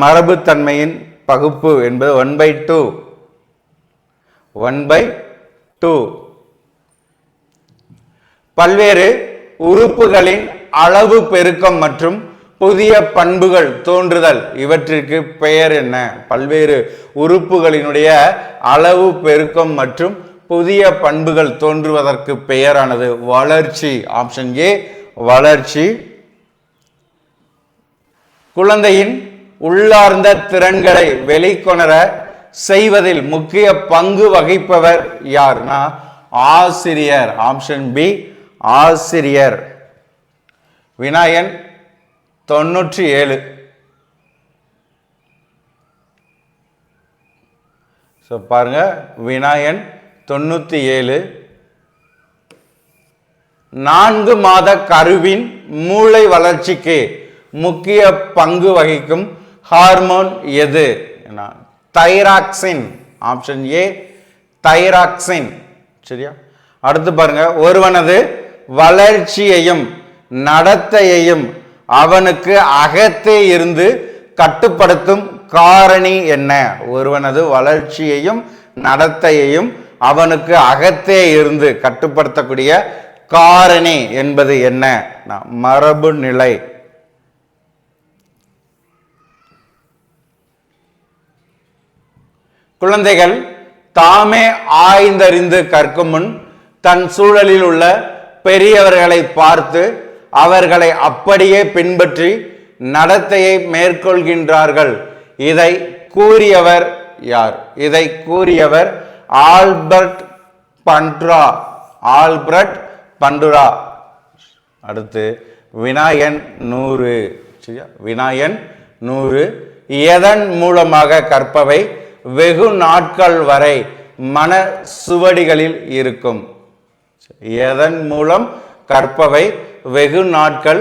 மரபு தன்மையின் பகுப்பு என்பது 1/2. 1/2. பல்வேறு உறுப்புகளின் அளவு பெருக்கம் மற்றும் புதிய பண்புகள் தோன்றுதல் இவற்றிற்கு பெயர் என்ன? பல்வேறு உறுப்புகளினுடைய அளவு பெருக்கம் மற்றும் புதிய பண்புகள் தோன்றுவதற்கு பெயரானது வளர்ச்சி. ஆப்ஷன் ஏ, வளர்ச்சி. குழந்தையின் உள்ளார்ந்த திறன்களை வெளிக்கொணர செய்வதில் முக்கிய பங்கு வகிப்பவர் யார்னா ஆசிரியர். ஆப்ஷன் பி, ஆசிரியர். வினயன் 97. பாருங்க, வினயன் 97. 4 மாத கருவின் மூளை வளர்ச்சிக்கு முக்கிய பங்கு வகிக்கும் ஹார்மோன் எது? தைராக்சின். Option A, thyroxine. சரியா? அடுத்து பாருங்க, ஒருவனது வளர்ச்சியையும் நடத்தையையும் அவனுக்கு அகத்தே இருந்து கட்டுப்படுத்தும் காரணி என்ன? ஒருவனது வளர்ச்சியையும் நடத்தையையும் அவனுக்கு அகத்தே இருந்து கட்டுப்படுத்தக்கூடிய காரணி என்பது என்ன? மரபு நிலை. குழந்தைகள் தாமே ஆய்ந்தறிந்து கற்கும் முன் தன் சூழலில் உள்ள பெரியவர்களை பார்த்து அவர்களை அப்படியே பின்பற்றி நடத்தையை மேற்கொள்கின்றார்கள். இதை கூறியவர் யார்? இதை கூறியவர் ஆல்பர்ட் பண்டுரா. ஆல்பர்ட் பண்டுரா. அடுத்து வினயன் 100. வினயன் 100. எதன் மூலமாக கற்பவை வெகு நாட்கள் வரை மன சுவடிகளில் இருக்கும்? எதன் மூலம் கற்பவை வெகு நாட்கள்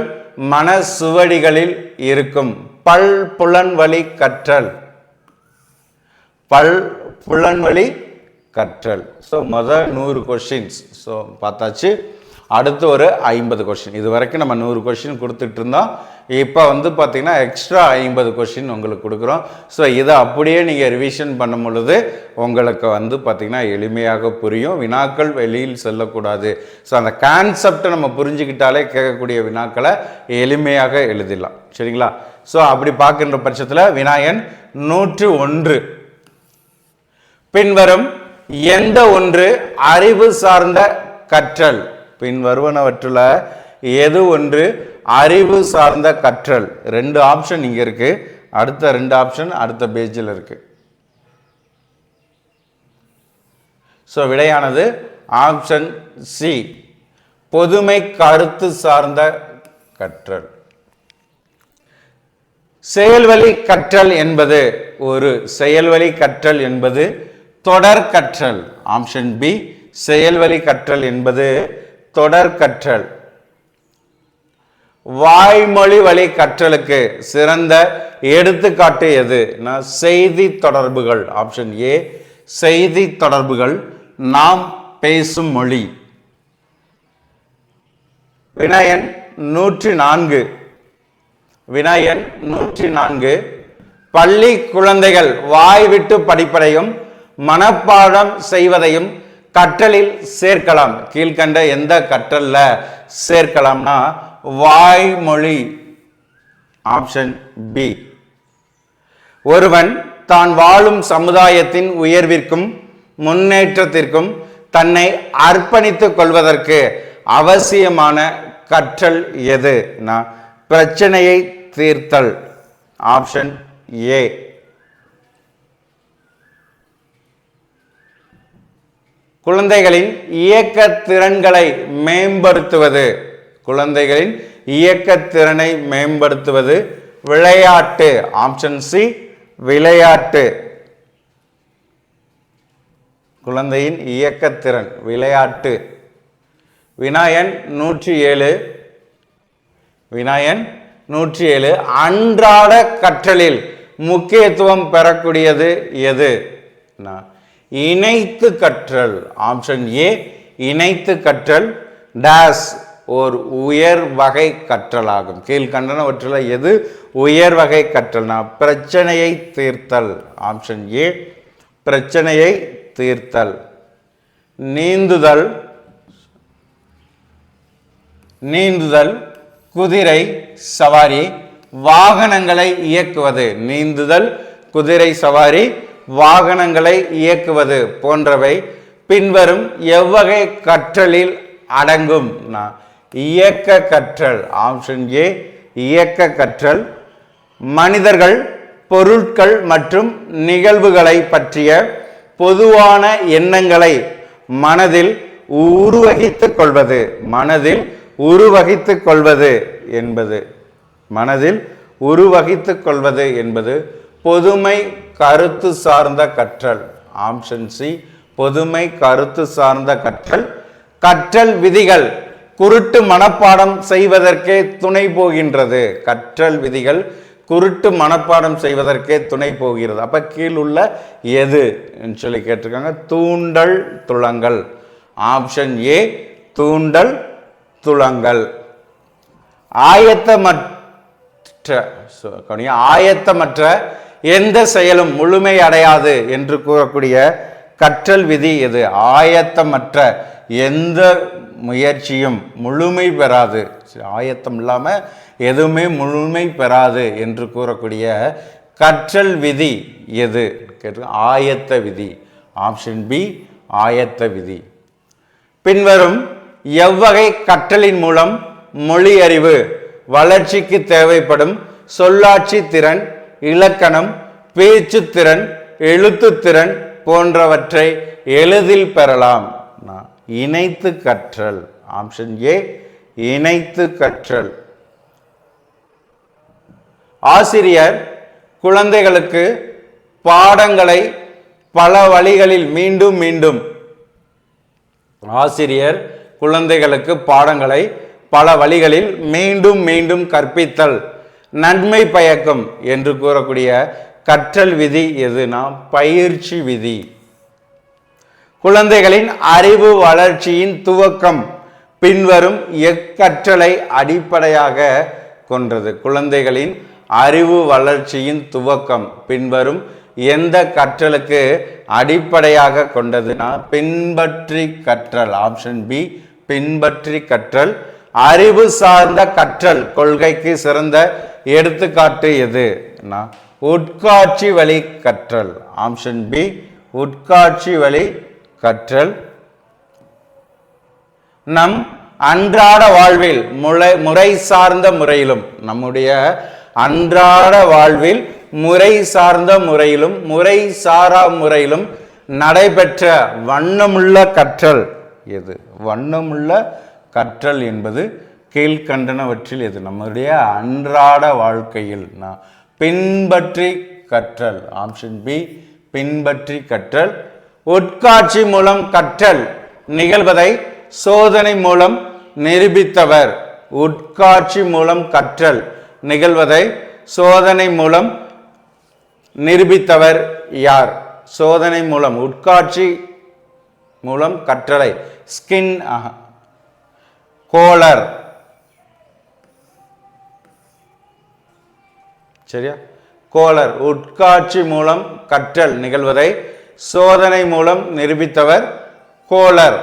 மன சுவடிகளில் இருக்கும்? பல் புலன்வழி கற்றல். பல் புலன்வழி கற்றல். முதல் 100 கொஸ்டின்ஸ் பார்த்தாச்சு. அடுத்து ஒரு 50 கொஸ்டின். இது வரைக்கும் நம்ம 100 கொஸ்டின் கொடுத்துட்டு இருந்தோம். இப்போ பார்த்தீங்கன்னா எக்ஸ்ட்ரா 50 கொஸ்டின் உங்களுக்கு கொடுக்குறோம். இதை அப்படியே நீங்கள் ரிவிஷன் பண்ணும் பொழுது உங்களுக்கு பார்த்தீங்கன்னா எளிமையாக புரியும். வினாக்கள் வெளியில் செல்லக்கூடாது. அந்த கான்செப்டை நம்ம புரிஞ்சுக்கிட்டாலே கேட்கக்கூடிய வினாக்களை எளிமையாக எழுதிடலாம். சரிங்களா? அப்படி பார்க்கின்ற பட்சத்தில் வினயன் 101. பின்வரும் எந்த ஒன்று அறிவு சார்ந்த கற்றல்? பின்வருவனவற்றுல எது ஒன்று அறிவு சார்ந்த கற்றல்? 2 ஆப்ஷன் இங்க இருக்கு. அடுத்த 2 ஆப்ஷன் அடுத்த பேஜில் இருக்கு. விடையானது ஆப்ஷன் சி, பொதுமை கருத்து சார்ந்த கற்றல். செயல்வழி கற்றல் என்பது செயல்வழி கற்றல் என்பது தொடர் கற்றல். ஆப்ஷன் பி, செயல்வழி கற்றல் என்பது தொடர் கற்றல். வாய்மொழி வழி கற்றலுக்கு சிறந்த எடுத்துக்காட்டு எது? செய்தி தொடர்புகள். ஆப்ஷன் ஏ, செய்தி தொடர்புகள். நாம் பேசும் மொழி. வினாயன் 104. வினாயன் 104. பள்ளி குழந்தைகள் வாய்விட்டு படிப்பதையும் மனப்பாடம் செய்வதையும் கற்றலில் சேர்க்கலாம். கீழ்கண்ட எந்த கற்றல்ல சேர்க்கலாம்னா வாய்மொழி. Option B. ஒருவன் தான் வாழும் சமுதாயத்தின் உயர்விற்கும் முன்னேற்றத்திற்கும் தன்னை அர்ப்பணித்துக் கொள்வதற்கு அவசியமான கற்றல் எது? பிரச்சனையை தீர்த்தல். Option A. குழந்தைகளின் இயக்க திறன்களை மேம்படுத்துவது. குழந்தைகளின் இயக்க திறனை மேம்படுத்துவது விளையாட்டு. ஆப்ஷன் சி, விளையாட்டு. குழந்தையின் இயக்கத்திறன் விளையாட்டு. வினாயன் 107. வினாயன் 107. அன்றாட கற்றலில் முக்கியத்துவம் பெறக்கூடியது எது? இணைத்து கற்றல். ஆப்ஷன் ஏ, இணைத்து கற்றல். டேஸ் ஓர் உயர் வகை கற்றலாகும். கீழ்கண்டனவற்றில் எது உயர் வகை கற்றல்னா பிரச்சனையை தீர்த்தல். ஆப்ஷன் ஏ, பிரச்சனையை தீர்த்தல். நீந்துதல். நீந்துதல், குதிரை சவாரி, வாகனங்களை இயக்குவது. நீந்துதல், குதிரை சவாரி, வாகனங்களை இயக்குவது போன்றவை பின்வரும் எவ்வகை கற்றலில் அடங்கும்? இயக்க கற்றல். ஆப்ஷன் ஏ, இயக்க கற்றல். மனிதர்கள், பொருட்கள் மற்றும் நிகழ்வுகளை பற்றிய பொதுவான எண்ணங்களை மனதில் உருவகித்துக் கொள்வது. மனதில் உருவகித்துக் கொள்வது என்பது பொதுமை கருத்து சார்ந்த கற்றல். ஆப்ஷன் சி, பொதுமை கருத்து சார்ந்த கற்றல். கற்றல் விதிகள் குருட்டு மனப்பாடம் செய்வதற்கே துணை போகின்றது. கற்றல் விதிகள் குருட்டு மனப்பாடம் செய்வதற்கே துணை போகிறது. அப்ப கீழ் உள்ள எது சொல்லி கேட்டிருக்காங்க. தூண்டல் துளங்கள். ஆப்ஷன் ஏ, தூண்டல் துளங்கள். ஆயத்தமற்ற எந்த செயலும் முழுமை அடையாது என்று கூறக்கூடிய கற்றல் விதி எது? ஆயத்தமற்ற எந்த முயற்சியும் முழுமை பெறாது. ஆயத்தம் இல்லாம எதுவுமே முழுமை பெறாது என்று கூறக்கூடிய கற்றல் விதி எது? ஆயத்த விதி. ஆப்ஷன் பி, ஆயத்த விதி. பின்வரும் எவ்வகை கற்றலின் மூலம் மொழி அறிவு வளர்ச்சிக்கு தேவைப்படும் சொல்லாட்சி திறன், இலக்கணம், பேச்சு திறன், எழுத்து திறன் போன்றவற்றை எளிதில் பெறலாம்? இணைத்து கற்றல். ஆப்ஷன் ஏ, இணைத்து கற்றல். ஆசிரியர் குழந்தைகளுக்கு பாடங்களை பல வழிகளில் மீண்டும் மீண்டும் ஆசிரியர் குழந்தைகளுக்கு பாடங்களை பல வழிகளில் மீண்டும் மீண்டும் கற்பித்தல் நன்மை பயக்கும் என்று கூறக்கூடிய கற்றல் விதி எதுனா பயிற்சி விதி. குழந்தைகளின் அறிவு வளர்ச்சியின் துவக்கம் பின்வரும் எக்கற்றலை அடிப்படையாக கொண்டது? குழந்தைகளின் அறிவு வளர்ச்சியின் துவக்கம் பின்வரும் எந்த கற்றலுக்கு அடிப்படையாக கொண்டதுன்னா பின்பற்றி கற்றல். ஆப்ஷன் பி, பின்பற்றி கற்றல். அறிவு சார்ந்த கற்றல் கொள்கைக்கு சிறந்த எடுத்துக்காட்டு எது? உட்காட்சி வழி கற்றல். ஆப்ஷன் பி, உட்காட்சி வழி கற்றல். நம் அன்றாட வாழ்வில் முறை சார்ந்த முறையிலும் நம்முடைய அன்றாட வாழ்வில் முறை சார்ந்த முறையிலும் முறை சாரா முறையிலும் நடைபெற்ற வண்ணமுள்ள கற்றல் எது? வண்ணமுள்ள கற்றல் என்பது கீழ்கண்டனவற்றில் எது? நம்முடைய அன்றாட வாழ்க்கையில் பின்பற்றி கற்றல். ஆப்ஷன் பி பின்பற்றி கற்றல். உட்காட்சி மூலம் கற்றல் நிகழ்வதை சோதனை மூலம் நிரூபித்தவர். உட்காட்சி மூலம் கற்றல் நிகழ்வதை சோதனை மூலம் நிரூபித்தவர் யார்? சோதனை மூலம் உட்காட்சி மூலம் கற்றலை ஸ்கின் கோலர். சரியா? கோலர். உட்காட்சி மூலம் கற்றல் நிகழ்வதை சோதனை மூலம் நிரூபித்தவர் கோலர்.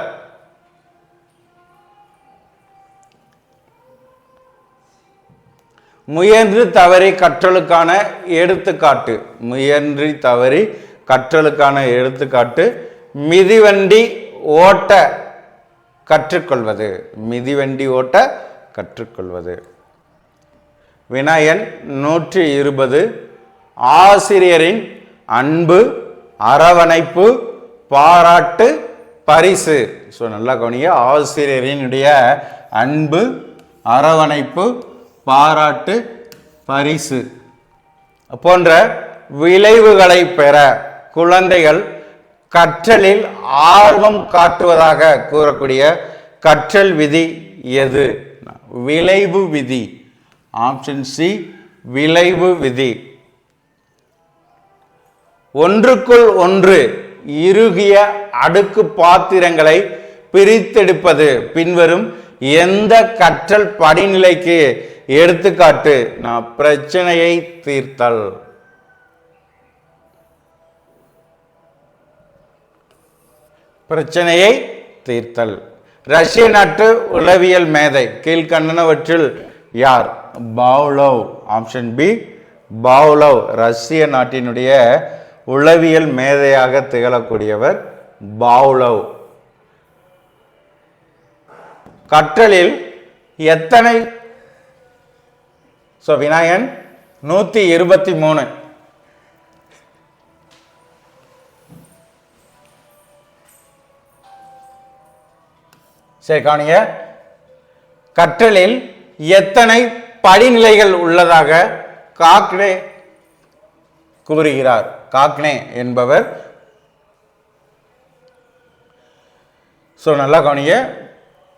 முயன்று தவறி கற்றலுக்கான எடுத்துக்காட்டு. முயன்று தவறி கற்றலுக்கான எடுத்துக்காட்டு மிதிவண்டி ஓட்ட கற்றுக்கொள்வது. மிதிவண்டி ஓட்ட கற்றுக்கொள்வது. வினாயன் 120. ஆசிரியரின் அன்பு, அரவணைப்பு, பாராட்டு, பரிசு. ஸோ நல்லா கவனிங்க. ஆசிரியரினுடைய அன்பு, அரவணைப்பு, பாராட்டு, பரிசு போன்ற விளைவுகளை பெற குழந்தைகள் கற்றலில் ஆர்வம் காட்டுவதாக கூறக்கூடிய கற்றல் விதி எது? விளைவு விதி. ஆப்ஷன் சி விளைவு விதி. ஒன்றுக்குள் ஒன்று இறுகிய அடுக்கு பாத்திரங்களை பிரித்தெடுப்பது பின்வரும் எந்த கற்றல் படிநிலைக்கு எடுத்துக்காட்டு? பிரச்சனையை தீர்த்தல். பிரச்சனையை தீர்த்தல். ரஷ்ய நாட்டு உளவியல் மேதை கீழ்கண்டனவற்றில் யார்? பாவ்லோவ். Option B Pavlov. ரஷ்ய நாட்டினுடைய உளவியல் மேதையாக திகழக்கூடியவர் பாவ்லோவ். கற்றலில் எத்தனை வினாயன் 123. சரி கவனிங்க. கற்றலில் எத்தனை படிநிலைகள் உள்ளதாக காக்னே கூறுகிறார்? காக்னே என்பவர். நல்லா கவனிங்க.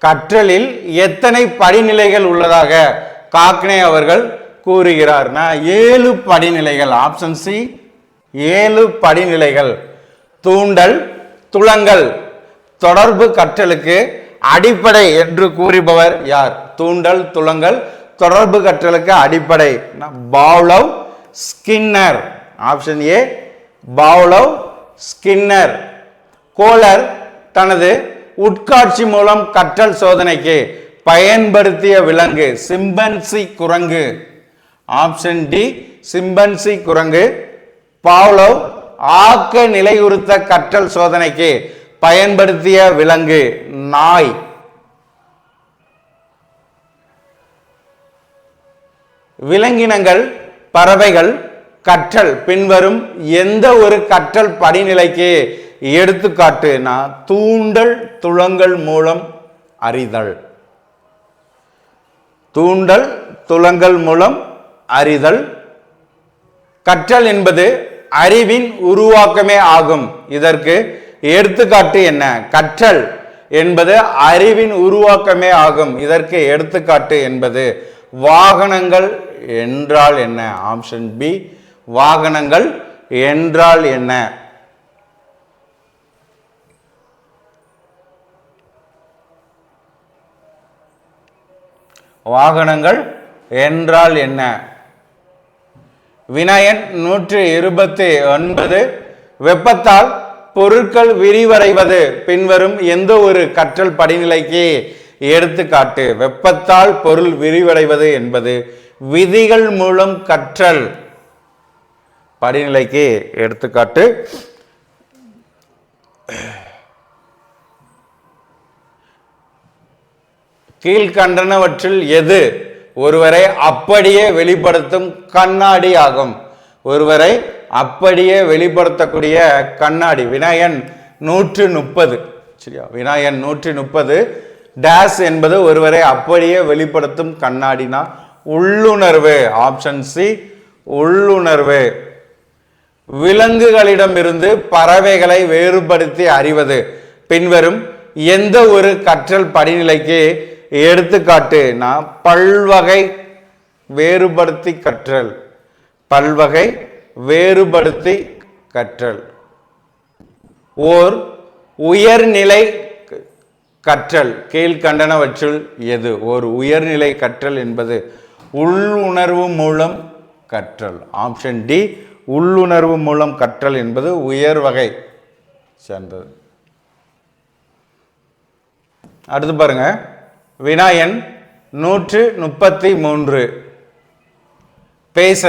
கற்றலில் எத்தனை படிநிலைகள் உள்ளதாக காக்னே அவர்கள் கூறுகிறார்? 7 படிநிலைகள். ஆப்ஷன் சி 7 படிநிலைகள். தூண்டல், துலங்கல், தொடர்பு கற்றலுக்கு அடிப்படை என்று கூறுபவர் யார்? தூண்டல், துலங்கல், தொடர்பு கற்றலுக்கு அடிப்படை Pavlov, Skinner. Option A Pavlov, Skinner. Kohler தனது உட்காட்சி மூலம் கற்றல் சோதனைக்கு பயன்படுத்திய விலங்கு சிம்பன்சி குரங்கு. ஆப்ஷன் டி சிம்பன்சி குரங்கு. பாவ்லோவ் ஆக்க நிலையுறுத்த கற்றல் சோதனைக்கு பயன்படுத்திய விலங்கு நாய். விலங்கினங்கள், பறவைகள் கற்றல் பின்வரும் எந்த ஒரு கற்றல் படிநிலைக்கு எடுத்துக்காட்டு? தூண்டல், துலங்கல் மூலம் அறிதல். தூண்டல், துலங்கல் மூலம் அறிதல். கற்றல் என்பது அறிவின் உருவாக்கமே ஆகும். இதற்கு எடுத்துக்காட்டு என்ன? கற்றல் என்பது அறிவின் உருவாக்கமே ஆகும். இதற்கு எடுத்துக்காட்டு என்பது வாகனங்கள் என்றால் என்ன? ஆப்ஷன் பி வாகனங்கள் என்றால் என்ன? வாகனங்கள் என்றால் என்ன? வினாயன் 129. வெப்பத்தால் பொருட்கள் விரிவடைவது பின்வரும் எந்த ஒரு கற்றல் படிநிலைக்கு எடுத்துக்காட்டு? வெப்பத்தால் பொருள் விரிவடைவது என்பது விதிகள் மூலம் கற்றல் படிநிலைக்கு எடுத்துக்காட்டு. கீழ்கண்டனவற்றில் எது ஒருவரை அப்படியே வெளிப்படுத்தும் கண்ணாடி ஆகும்? ஒருவரை அப்படியே வெளிப்படுத்தக்கூடிய கண்ணாடி. வினாயன் 130. சரியா? வினாயன் 130. டேஸ் என்பது ஒருவரை அப்படியே வெளிப்படுத்தும் கண்ணாடினா உள்ளுணர்வு. ஆப்ஷன் சி உள்ளுணர்வு. விலங்குகளிடமிருந்து பறவைகளை வேறுபடுத்தி அறிவது பின்வரும் எந்த ஒரு கற்றல் படிநிலைக்கு எடுத்துக்காட்டு? பல்வகை வேறுபடுத்தி கற்றல். பல்வகை வேறுபடுத்தி கற்றல். ஓர் உயர்நிலை கற்றல் கீழ்கண்டனவற்றுள் எது? ஒரு உயர்நிலை கற்றல் என்பது உள்ளுணர்வு மூலம் கற்றல். ஆப்ஷன் டி, உள்ளுணர்வு மூலம் கற்றல் என்பது உயர் வகை சேர்ந்தது. அடுத்து பாருங்க, வினா எண் 133. பேச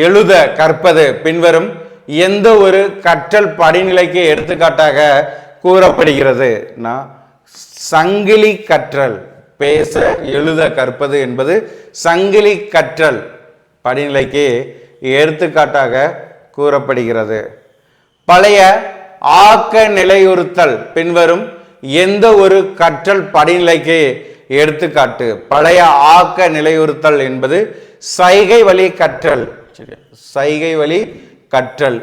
எழுத கற்பது பின்வரும் எந்த ஒரு கற்றல் படிநிலைக்கு எடுத்துக்காட்டாக கூறப்படுகிறது? சங்கிலி கற்றல். பேச எழுத கற்பது என்பது சங்கிலி கற்றல் படிநிலைக்கு எடுத்துக்காட்டாக கூறப்படுகிறது. பழைய ஆக்க நிலையுறுத்தல் பின்வரும் எந்த ஒரு கற்றல் படிநிலைக்கு எடுத்துக்காட்டு? பழைய ஆக்க நிலையுறுத்தல் என்பது சைகை வழி கற்றல். சைகை வழி கற்றல்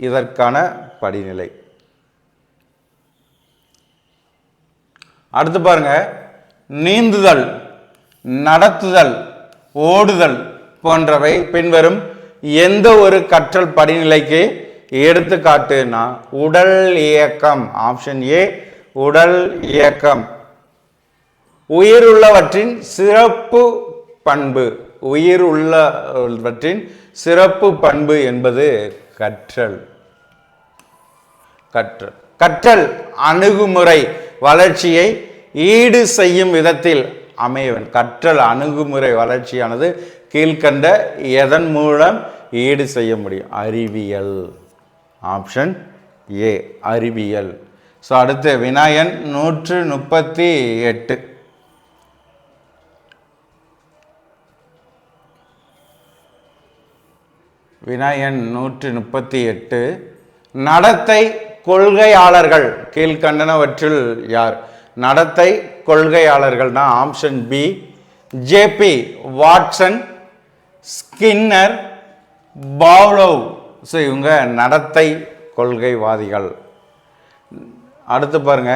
இதற்கான படிநிலை. அடுத்து பாருங்க, நீந்துதல், நடத்துதல், ஓடுதல் போன்றவை பின்வரும் எந்த ஒரு கற்றல் படிநிலைக்கு எடுத்துக்காட்டுனா உடல் இயக்கம். ஆப்ஷன் ஏ, உடல் இயக்கம். உயிருள்ளவற்றின் சிறப்பு பண்பு. உயிருள்ளவற்றின் சிறப்பு பண்பு என்பது கற்றல். கற்றல் கற்றல் அணுகுமுறை வளர்ச்சியை ஈடு செய்யும் விதத்தில் அமையவன். கற்றல் அணுகுமுறை வளர்ச்சியானது கீழ்கண்ட எதன் மூலம் ஈடு செய்ய முடியும்? அறிவியல். ஆப்ஷன் ஏ, அறிவியல். ஸோ அடுத்து வினா எண் 138. வினா எண் 138. நடத்தை கொள்கையாளர்கள் கீழ்கண்டனவற்றில் யார்? நடத்தை கொள்கையாளர்கள்னா option B, J B Watson, Skinner, Pavlov. So இவங்க நடத்தை கொள்கைவாதிகள். அடுத்து பாருங்க,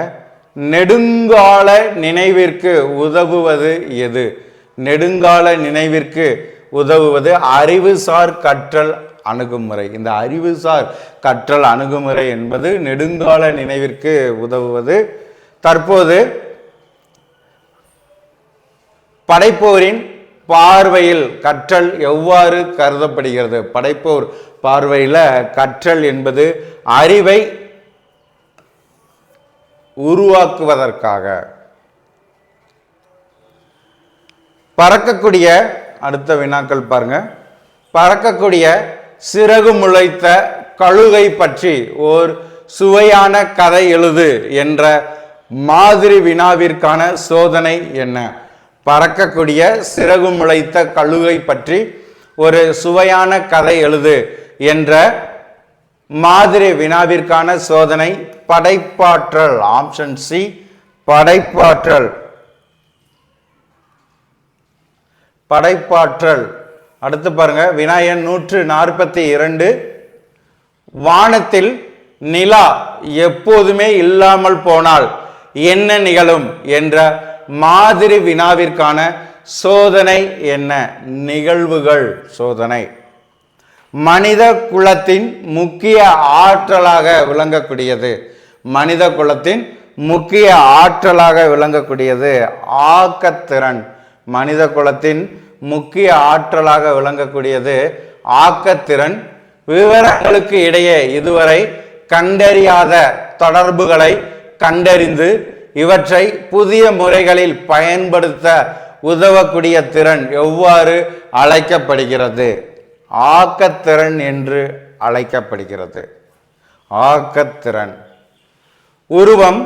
நெடுங்கால நினைவிற்கு உதவுவது எது? நெடுங்கால நினைவிற்கு உதவுவது அறிவுசார் கற்றல் அணுகுமுறை. இந்த அறிவுசார் கற்றல் அணுகுமுறை என்பது நெடுங்கால நினைவிற்கு உதவுவது. தற்போது படைப்போரின் பார்வையில் கற்றல் எவ்வாறு கருதப்படுகிறது? படைப்போர் பார்வையில் கற்றல் என்பது அறிவை உருவாக்குவதற்காக. பறக்கக்கூடிய அடுத்த வினாக்கள் பாருங்க. பறக்கக்கூடிய சிறகு முளைத்த கழுகை பற்றி ஓர் சுவையான கதை எழுது என்ற மாதிரி வினாவிற்கான சோதனை என்ன? பறக்கக்கூடிய சிறகு முளைத்த கழுகை பற்றி ஒரு சுவையான கதை எழுது என்ற மாதிரி வினாவிற்கான சோதனை படைப்பாற்றல். ஆப்ஷன் சி, படைப்பாற்றல். படைப்பாற்றல். அடுத்து பாருங்க, வினா எண் 142. வானத்தில் நிலா எப்போதுமே இல்லாமல் போனால் என்ன நிகழும் என்ற மாதிரி வினாவிற்கான சோதனை என்ன? நிகழ்வுகள் சோதனை. மனித குலத்தின் முக்கிய ஆற்றலாக விளங்கக்கூடியது. மனித குலத்தின் முக்கிய ஆற்றலாக விளங்கக்கூடியது ஆக்கத்திறன். மனித குலத்தின் முக்கிய ஆற்றலாக விளங்கக்கூடியது ஆக்கத்திறன். விவரங்களுக்கு இடையே இதுவரை கண்டறியாத தொடர்புகளை கண்டறிந்து இவற்றை புதிய முறைகளில் பயன்படுத்த உதவக்கூடிய திறன் எவ்வாறு அழைக்கப்படுகிறது? ஆக்கத்திறன் என்று அழைக்கப்படுகிறது. ஆக்கத்திறன். உருவம்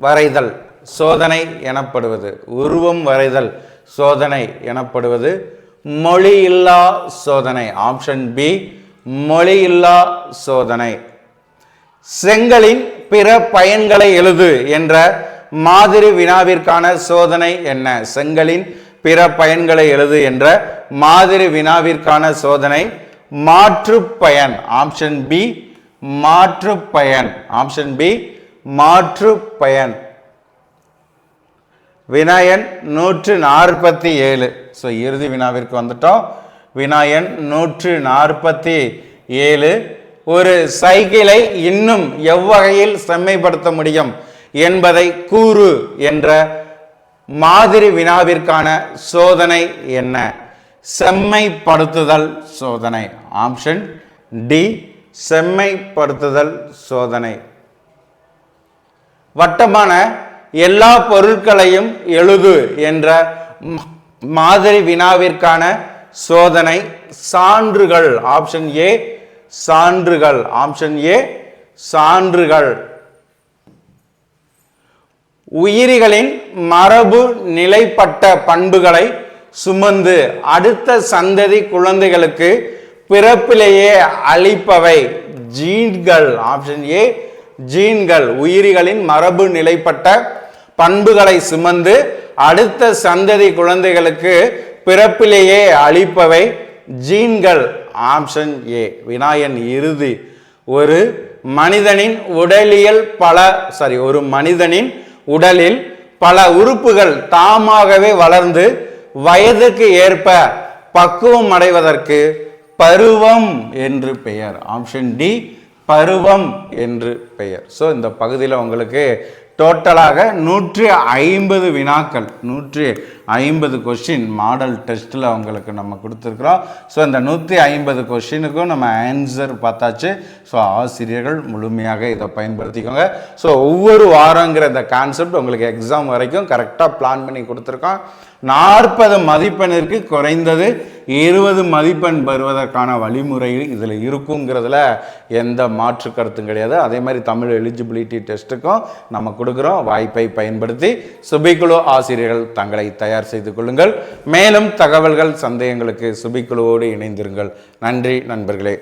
வரைதல் சோதனை எனப்படுவது. உருவம் வரைதல் சோதனை எனப்படுவது மொழியில்லா சோதனை. ஆப்ஷன் பி, மொழியில்லா சோதனை. செங்கலின் பிற பயன்களை எழுது என்ற மாதிரி வினாவிற்கான சோதனை என்ன? செங்கலின் பிற பயன்களை எழுது என்ற மாதிரி வினாவிற்கான சோதனை மாற்றுப்பயன். ஆப்ஷன் பி மாற்றுப்பயன். ஆப்ஷன் பி மாற்றுப்பயன். வினாயன் 147. ஸோ இறுதி வினாவிற்கு வந்துட்டோம். வினாயன் 147. ஒரு சைக்கிளை இன்னும் எவ்வகையில் செம்மைப்படுத்த முடியும் என்பதை கூறு என்ற மாதிரி வினாவிற்கான சோதனை என்ன? செம்மைப்படுத்துதல் சோதனை. ஆப்ஷன் டி செம்மைப்படுத்துதல் சோதனை. வட்டமான எல்லா பொருட்களையும் எழுது என்ற மாதிரி வினாவிற்கான சோதனை சான்றுகள். ஆப்ஷன் ஏ சான்றுகள். ஆப்ஷன் ஏ சான்றுகள். உயிரிகளின் மரபு நிலைப்பட்ட பண்புகளை சுமந்து அடுத்த சந்ததி குழந்தைகளுக்கு பிறப்பிலேயே அளிப்பவை ஜீன்கள். Option A ஜீன்கள். உயிரிகளின் மரபு நிலைப்பட்ட பண்புகளை சுமந்து அடுத்த சந்ததி குழந்தைகளுக்கு பிறப்பிலேயே அளிப்பவை ஜீன்கள். Option A. வினாயன் இறுதி. ஒரு மனிதனின் உடலில் பல உறுப்புகள் தாமாகவே வளர்ந்து வயதுக்கு ஏற்ப பக்குவம் அடைவதற்கு பருவம் என்று பெயர். ஆப்ஷன் டி பருவம் என்று பெயர். ஸோ இந்த பகுதியில் உங்களுக்கு டோட்டலாக 150 வினாக்கள், 150 கொஸ்டின் மாடல் டெஸ்ட்டில் உங்களுக்கு நம்ம கொடுத்துருக்குறோம். ஸோ இந்த 150 கொஸ்டினுக்கும் நம்ம ஆன்சர் பார்த்தாச்சு. ஸோ ஆசிரியர்கள் முழுமையாக இதை பயன்படுத்திக்கோங்க. ஸோ ஒவ்வொரு வாரங்கிற இந்த கான்செப்ட் உங்களுக்கு எக்ஸாம் வரைக்கும் கரெக்டாக பிளான் பண்ணி கொடுத்துருக்கோம். 40 மதிப்பெண்ணிற்கு குறைந்தது 20 மதிப்பெண் பெறுவதற்கான வழிமுறை இதில் இருக்குங்கிறதுல எந்த மாற்று கருத்தும் கிடையாது. அதே மாதிரி தமிழ் எலிஜிபிலிட்டி டெஸ்ட்டுக்கும் நம்ம கொடுக்குறோம். வாய்ப்பை பயன்படுத்தி சுபிக்குழு ஆசிரியர்கள் தங்களை தயார் செய்து கொள்ளுங்கள். மேலும் தகவல்கள் சந்தேகங்களுக்கு சுபிக்குழுவோடு இணைந்திருங்கள். நன்றி நண்பர்களே.